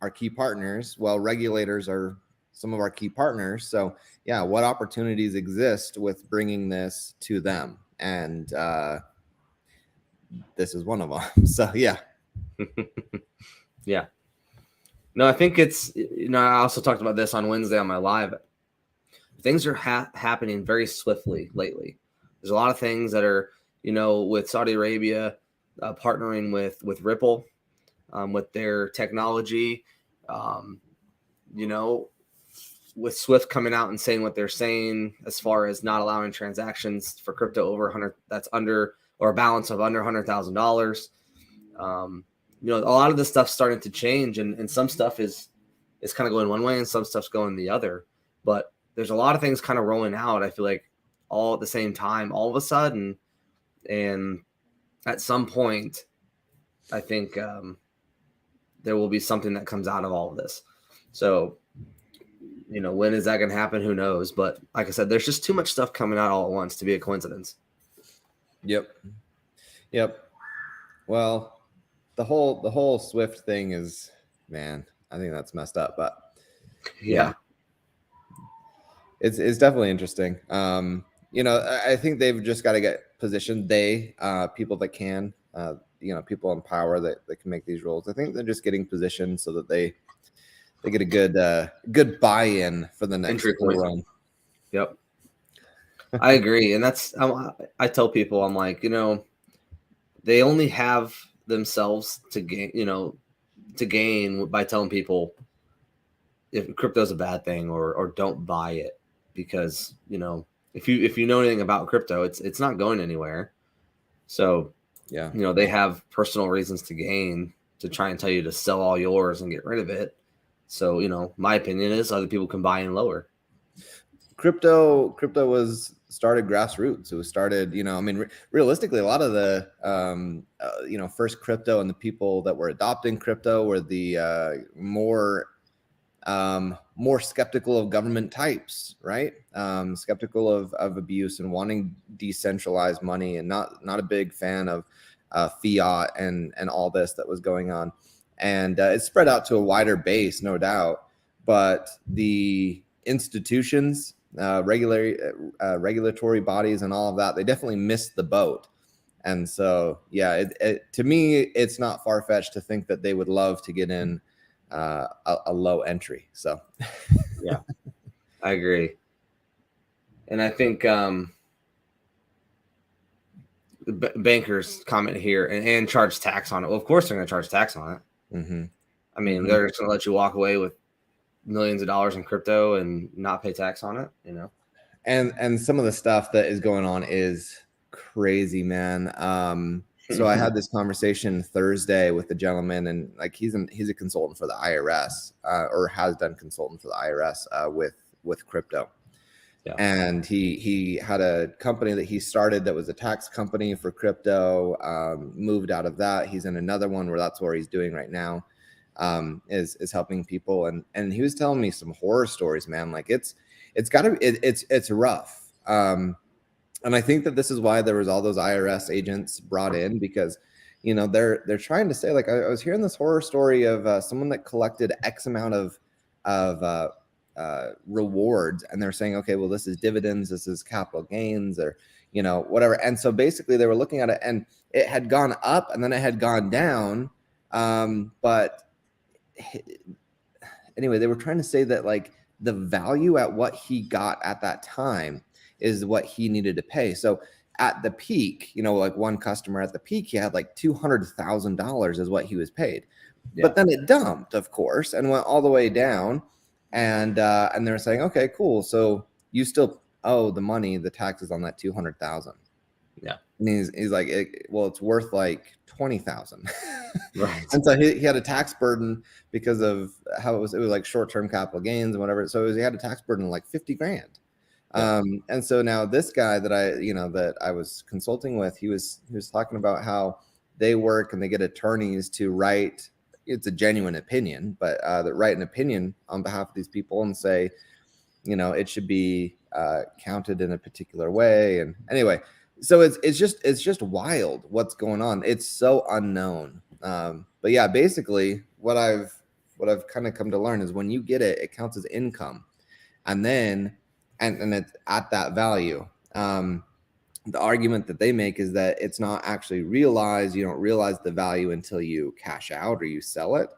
our key partners. Well, regulators are some of our key partners. So yeah, what opportunities exist with bringing this to them? And this is one of them. So yeah. Yeah. No, I think it's, I also talked about this on Wednesday on my live. Things are happening very swiftly lately. There's a lot of things that are, with Saudi Arabia partnering with Ripple, with their technology, um, you know, with Swift coming out and saying what they're saying as far as not allowing transactions for crypto over 100, that's under, or a balance of under $100,000. A lot of this stuff's starting to change, and some stuff is kind of going one way and some stuff's going the other. But there's a lot of things kind of rolling out, I feel like, all at the same time, all of a sudden. And at some point, I think there will be something that comes out of all of this. So, when is that going to happen? Who knows? But like I said, there's just too much stuff coming out all at once to be a coincidence. Yep. Well, the whole Swift thing is, man, I think that's messed up, but yeah. It's definitely interesting. I think they've just got to get positioned. People that can, people in power that can make these rules. I think they're just getting positioned so that they get a good buy-in for the next run. Yep, I agree, and that's I tell people, I'm like, they only have themselves to gain by telling people if crypto's a bad thing or don't buy it, because if you know anything about crypto, it's not going anywhere. So yeah, they have personal reasons to gain to try and tell you to sell all yours and get rid of it. So my opinion is other people can buy in lower. Crypto was started grassroots. It was started, realistically, a lot of the first crypto and the people that were adopting crypto were the more skeptical of government types, right? Skeptical of abuse and wanting decentralized money, and not a big fan of fiat and all this that was going on. And it spread out to a wider base, no doubt. But the institutions, regulatory bodies and all of that, they definitely missed the boat. And so, yeah, to me, it's not far-fetched to think that they would love to get in a low entry. So yeah, I agree. And I think bankers comment here and charge tax on it. Well, of course they're going to charge tax on it. Mm-hmm. I mean, they're just going to let you walk away with millions of dollars in crypto and not pay tax on it, And some of the stuff that is going on is crazy, man. So I had this conversation Thursday with the gentleman, and like he's a consultant for the IRS, or has done consultant for the IRS with crypto. Yeah. And he had a company that he started that was a tax company for crypto, moved out of that. He's in another one where that's where he's doing right now, is helping people. And he was telling me some horror stories, man. Like it's rough. And I think that this is why there was all those IRS agents brought in, because, they're trying to say, like, I was hearing this horror story of someone that collected X amount of rewards, and they're saying, okay, well, this is dividends, this is capital gains, or, whatever. And so basically they were looking at it, and it had gone up and then it had gone down. But anyway, they were trying to say that, like, the value at what he got at that time is what he needed to pay. So at the peak, like one customer at the peak, he had like $200,000 is what he was paid. Yeah. But then it dumped, of course, and went all the way down. And they're saying, okay, cool. So you still owe the money, the taxes on that 200,000. Yeah. And he's like, it's worth like 20,000. Right. And so he had a tax burden because of how it was like short-term capital gains and whatever. So he had a tax burden of like 50 grand. Yeah. And so now this guy that I was consulting with, he was talking about how they work and they get attorneys to write. It's a genuine opinion, but that write an opinion on behalf of these people and say, it should be counted in a particular way. And anyway, so it's just wild what's going on. It's so unknown. But yeah, basically what I've kind of come to learn is when you get it, it counts as income, and then and it's at that value. The argument that they make is that it's not actually realized. You don't realize the value until you cash out or you sell it.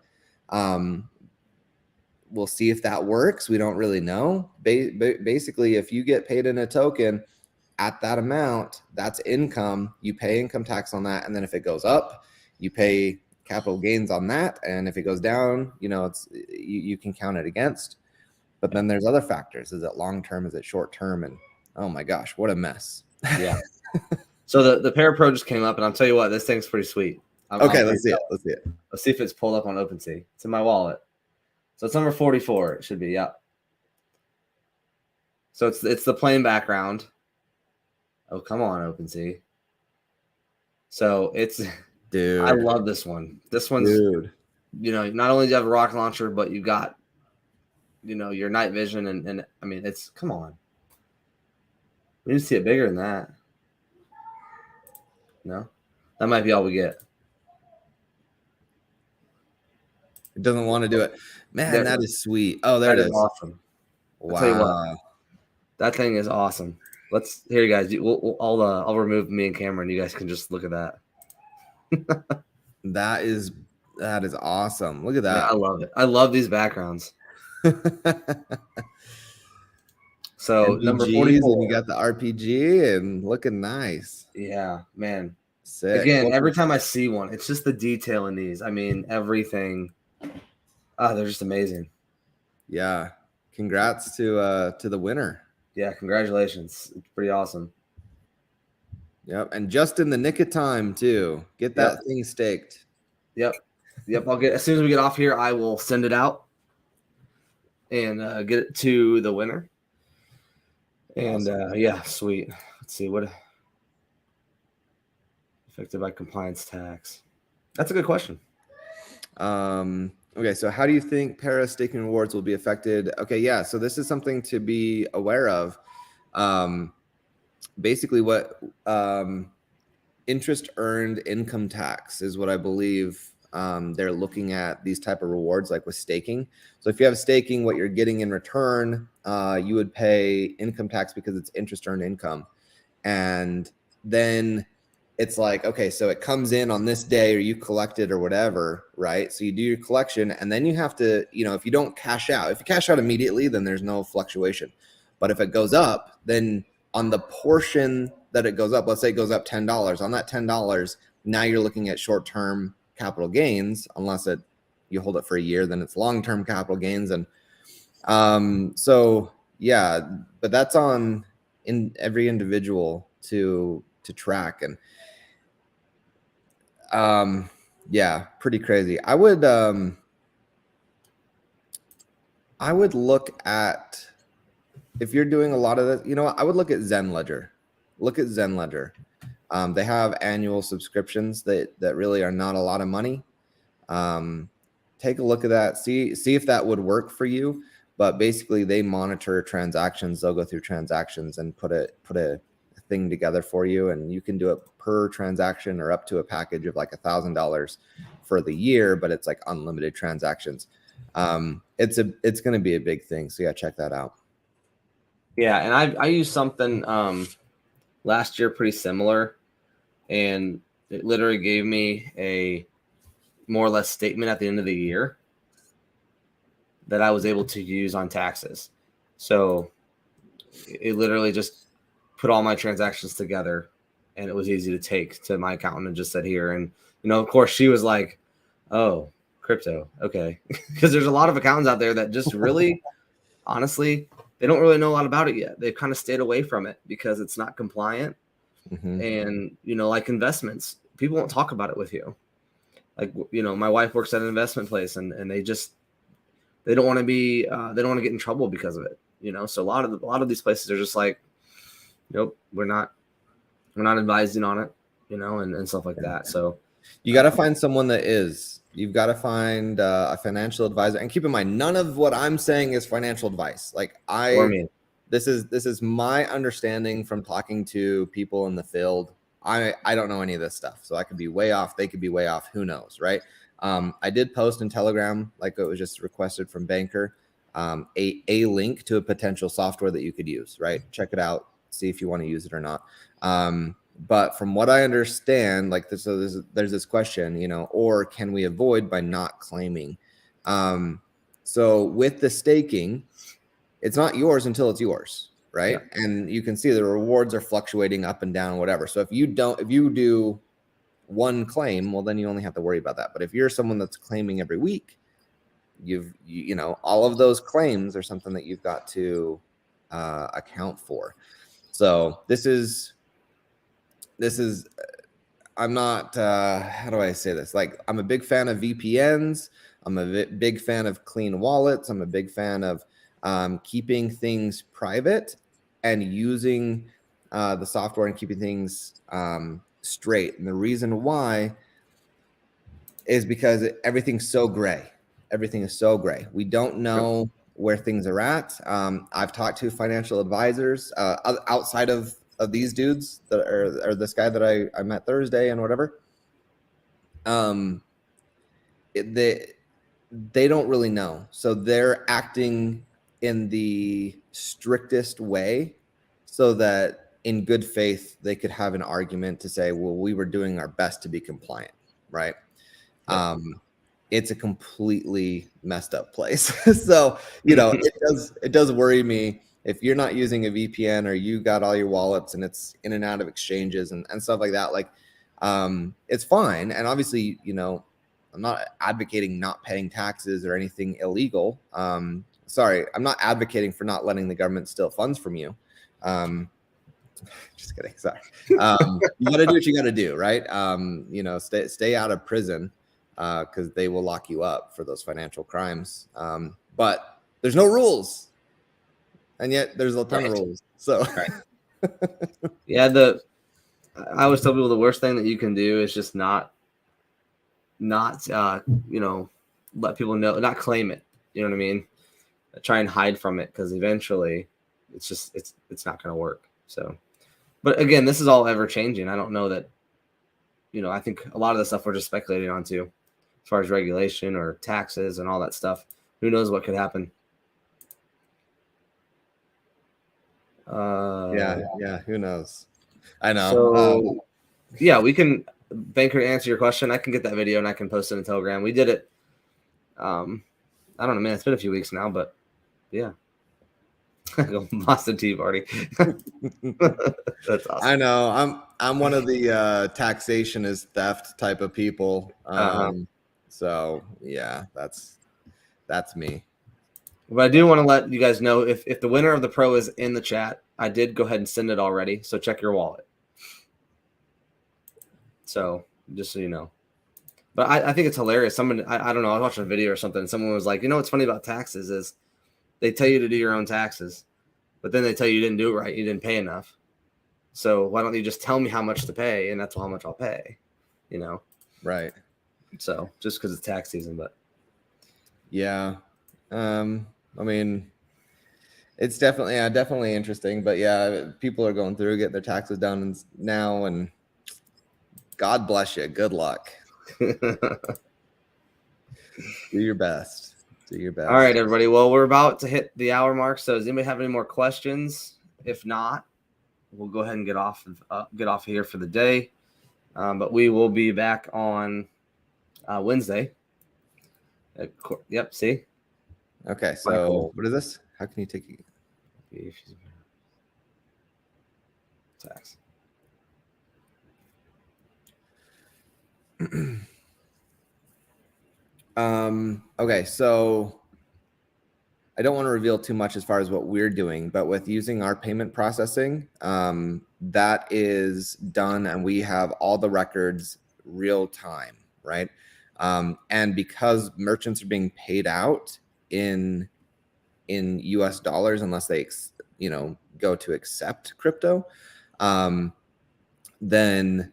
we'll see if that works. We don't really know. Basically, if you get paid in a token at that amount, that's income. You pay income tax on that, and then if it goes up, you pay capital gains on that, and if it goes down, it's you can count it against. But then there's other factors. Is it long term? Is it short term? And oh my gosh, what a mess. Yeah. So the Para Pro just came up, and I'll tell you what, this thing's pretty sweet. Okay, let's see it. Let's see it. Let's see if it's pulled up on OpenSea. It's in my wallet. So it's number 44. It should be. Yep. So it's the plain background. Oh, come on, OpenSea. So it's, dude, I love this one. This one's, dude. Not only do you have a rocket launcher, but you got, your night vision. And I mean, it's, come on. We need to see it bigger than that. No? That might be all we get. It doesn't want to do it. Man, that is sweet. Oh, there it is. Awesome. Wow. I'll tell you what, that thing is awesome. Here, you guys. I'll remove me and Cameron. You guys can just look at that. That is awesome. Look at that. Yeah, I love it. I love these backgrounds. So MPGs, number 44. and you got the RPG and looking nice. Yeah, man. Sick. Again, every time I see one, it's just the detail in these. I mean, everything. They're just amazing. Yeah. Congrats to the winner. Yeah, congratulations. It's pretty awesome. Yep. And just in the nick of time too. Get that thing staked. Yep. I'll as soon as we get off here, I will send it out and get it to the winner. And awesome. Sweet. Let's see what affected by compliance tax. That's a good question. Okay, so how do you think para staking rewards will be affected? Okay, yeah, so this is something to be aware of. Basically, what interest earned income tax is what I believe they're looking at these type of rewards, like with staking. So if you have staking, what you're getting in return, you would pay income tax because it's interest earned income. And then it's like, okay, so it comes in on this day or you collect it or whatever, right? So you do your collection and then you have to, if you don't cash out, if you cash out immediately, then there's no fluctuation. But if it goes up, then on the portion that it goes up, let's say it goes up $10, on that $10, now you're looking at short-term capital gains, unless you hold it for a year, then it's long-term capital gains. And so yeah, but that's in every individual to track. And yeah, pretty crazy. I would look at, if you're doing a lot of this, I would look at Zen Ledger. Look at Zen Ledger. They have annual subscriptions that really are not a lot of money. Take a look at that. See if that would work for you. But basically, they monitor transactions. They'll go through transactions and put a thing together for you, and you can do it per transaction or up to a package of like $1,000 for the year. But it's like unlimited transactions. It's going to be a big thing. So yeah, check that out. Yeah, and I used something last year pretty similar, and it literally gave me a more or less statement at the end of the year that I was able to use on taxes. So it literally just put all my transactions together, and it was easy to take to my accountant and just said here. And, of course she was like, oh, crypto. Okay. Because there's a lot of accountants out there that just really, honestly, they don't really know a lot about it yet. They've kind of stayed away from it because it's not compliant. Mm-hmm. And, like investments, people won't talk about it with you. Like, my wife works at an investment place and they don't want to be, they don't want to get in trouble because of it. So a lot of these places are just like, nope, we're not advising on it, and stuff like that. So you got to find someone that is. You've got to find a financial advisor. And keep in mind, none of what I'm saying is financial advice. Like this is my understanding from talking to people in the field. I don't know any of this stuff. So I could be way off. They could be way off. Who knows, right? I did post in Telegram, like it was just requested from Banker, a link to a potential software that you could use, right? Check it out. See if you want to use it or not. But from what I understand, like this, so there's this question, or can we avoid by not claiming? So with the staking, it's not yours until it's yours, right? Yeah. And you can see the rewards are fluctuating up and down, whatever. So if you do one claim, well, then you only have to worry about that. But if you're someone that's claiming every week, you know, all of those claims are something that you've got to account for. So this is I'm not how do I say this? Like, I'm a big fan of VPNs. I'm a big fan of clean wallets. I'm a big fan of keeping things private and using the software and keeping things straight. And the reason why is because everything's so gray. Everything is so gray. We don't know where things are at. I've talked to financial advisors outside of these dudes that are this guy that I met Thursday and whatever. They don't really know. So they're acting in the strictest way so that in good faith, they could have an argument to say, well, we were doing our best to be compliant, right? Yeah. It's a completely messed up place. So, you know, it does worry me if you're not using a VPN or you got all your wallets and it's in and out of exchanges and stuff like that. Like, it's fine. And obviously, you know, I'm not advocating not paying taxes or anything illegal. Sorry, I'm not advocating for not letting the government steal funds from you. Just kidding. Sorry. You got to do what you got to do, right? You know, stay out of prison because they will lock you up for those financial crimes. But there's no rules, and yet there's a ton of rules. So, Yeah, I always tell people the worst thing that you can do is just not you know, let people know, not claim it. You know what I mean? Try and hide from it, because eventually it's not going to work. So, but again, this is all ever changing. I don't know that, you know, I think a lot of the stuff we're just speculating on too, as far as regulation or taxes and all that stuff. Who knows what could happen? Yeah. Who knows? I know. So, yeah, we can, Banker, answer your question. I can get that video and I can post it in Telegram. We did it. I don't know, man. It's been a few weeks now, but yeah. Boston Tea Party. That's awesome. I know. I'm one of the taxation is theft type of people. So yeah, that's me. But I do want to let you guys know, if the winner of the pro is in the chat, I did go ahead and send it already. So check your wallet. So just so you know. But I think it's hilarious. Someone, I don't know, I was watching a video or something, and someone was like, you know what's funny about taxes is they tell you to do your own taxes, but then they tell you didn't do it right. You didn't pay enough. So why don't you just tell me how much to pay, and that's how much I'll pay, you know? Right. So just because it's tax season, but. Yeah. I mean, it's definitely interesting, but yeah, people are going through getting their taxes done now, and God bless you. Good luck. Do your best. Do your best. All right, everybody. Well, we're about to hit the hour mark. So does anybody have any more questions? If not, we'll go ahead and get off of here for the day. But we will be back on Wednesday. Yep. See. Okay. So what is this? How can you take it? Tax. Okay, so I don't want to reveal too much as far as what we're doing, but with using our payment processing, that is done, and we have all the records real time, right? And because merchants are being paid out in US dollars, unless they go to accept crypto, then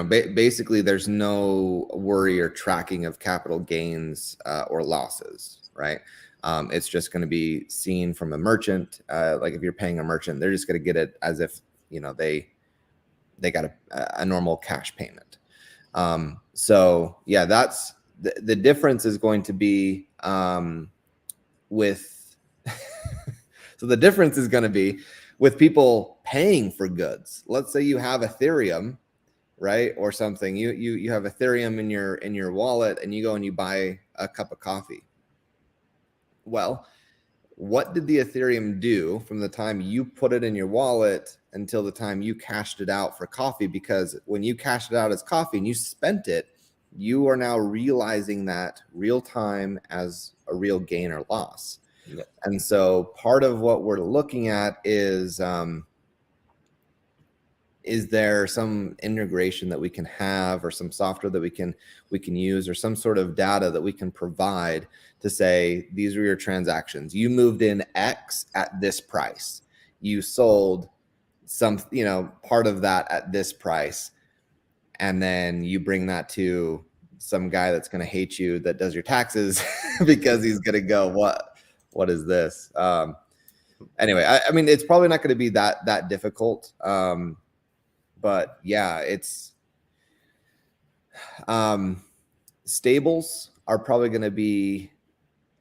basically there's no worry or tracking of capital gains or losses, right? It's just going to be seen from a merchant. Like if you're paying a merchant, they're just going to get it as if they got a normal cash payment. So yeah, that's the difference is going to be with. So the difference is going to be with people paying for goods. Let's say you have Ethereum, right, or something. You have Ethereum in your wallet, and you go and you buy a cup of coffee. Well, what did the Ethereum do from the time you put it in your wallet until the time you cashed it out for coffee? Because when you cashed it out as coffee and you spent it, you are now realizing that real time as a real gain or loss. Yeah. And so part of what we're looking at is there some integration that we can have, or some software that we can use, or some sort of data that we can provide to say, these are your transactions. You moved in X at this price. You sold some, part of that at this price. And then you bring that to some guy that's going to hate you that does your taxes because he's going to go, what is this? Anyway, I mean, it's probably not going to be that difficult. But yeah, it's stables are probably going to be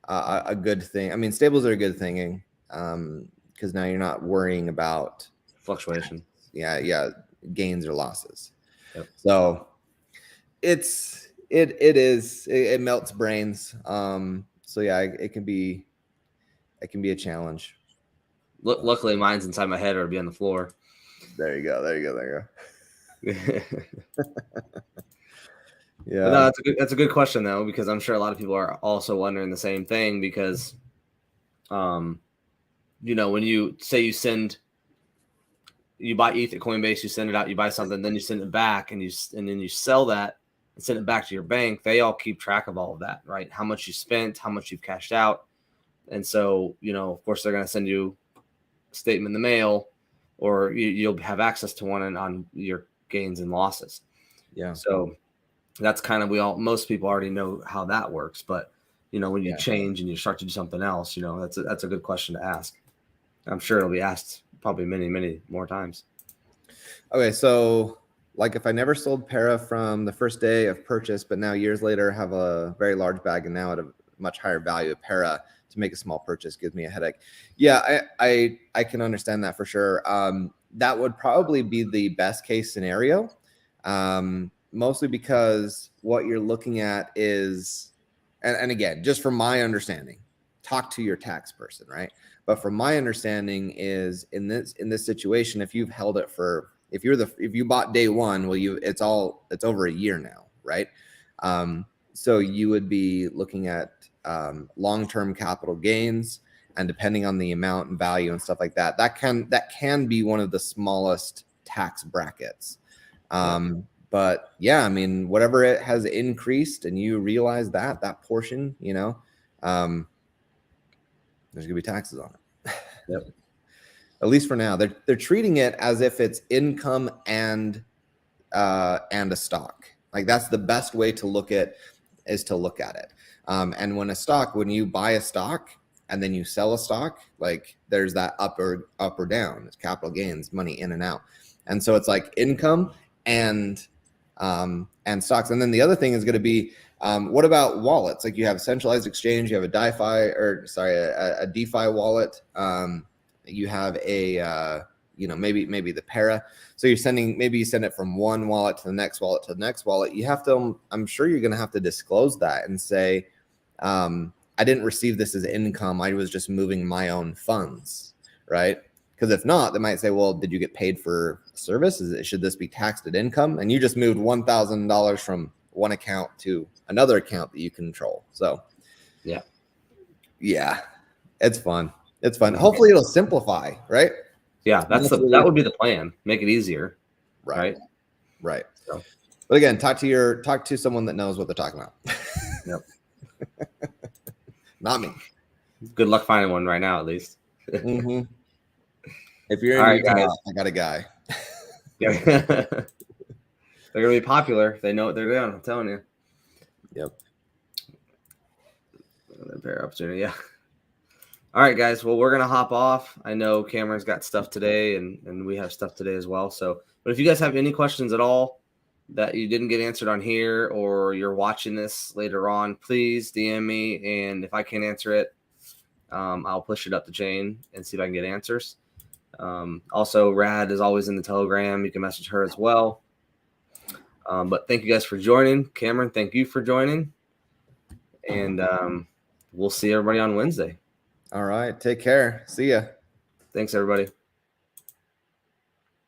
a good thing. I mean, stables are a good thing because now you're not worrying about Fluctuation. Yeah, gains or losses. Yep. So it melts brains. So yeah, it can be a challenge. Luckily, mine's inside my head or it'd be on the floor. There you go. Yeah. But no, that's a good question though, because I'm sure a lot of people are also wondering the same thing, because when you say you buy ETH at Coinbase, you send it out, you buy something, then you send it back, and then you sell that and send it back to your bank. They all keep track of all of that, right? How much you spent, how much you've cashed out. And so, of course, they're going to send you a statement in the mail, or you'll have access to one on your gains and losses. Yeah. So that's kind of, most people already know how that works. But, when you change and you start to do something else, that's a good question to ask. I'm sure it'll be asked probably many, many more times. Okay. So like if I never sold Para from the first day of purchase, but now years later have a very large bag and now at a much higher value of Para, to make a small purchase gives me a headache. Yeah, I can understand that for sure. That would probably be the best case scenario, mostly because what you're looking at is, and again, just from my understanding, talk to your tax person, right? But from my understanding is in this situation, if you've held it for, if you bought day one, well, it's over a year now, right? So you would be looking at long-term capital gains, and depending on the amount and value and stuff like that, that can be one of the smallest tax brackets. But yeah, I mean, whatever it has increased and you realize that portion, there's gonna be taxes on it. Yep. At least for now, they're treating it as if it's income and a stock. Like that's the best way to look at it. And when you buy a stock and then you sell a stock, like there's that up or down. It's capital gains, money in and out. And so it's like income and stocks. And then the other thing is going to be, what about wallets? Like you have a centralized exchange, you have a DeFi wallet. You have maybe the Para. So you send it from one wallet to the next wallet to the next wallet. You have to, I'm sure you're going to have to disclose that and say, I didn't receive this as income. I was just moving my own funds, right? Because if not, they might say, well, did you get paid for service? Should this be taxed at income? And you just moved $1,000 from one account to another account that you control. So yeah, it's fun. Hopefully it'll simplify, right? Yeah, that would be the plan. Make it easier. Right. So, but again, talk to someone that knows what they're talking about. Yep. Not me. Good luck finding one right now, at least. Mm-hmm. If you're in Utah, guys, I got a guy. Yeah. They're gonna be popular if they know what they're doing. I'm telling you. Yep. Fair opportunity, yeah. All right, guys. Well, we're gonna hop off. I know Cameron's got stuff today, and we have stuff today as well. So, but if you guys have any questions at all that you didn't get answered on here, or you're watching this later on, please DM me, and if I can't answer it, I'll push it up the chain and see if I can get answers. Also, Rad is always in the Telegram. You can message her as well. But thank you guys for joining. Cameron, thank you for joining. And we'll see everybody on Wednesday. All right. Take care. See ya. Thanks, everybody.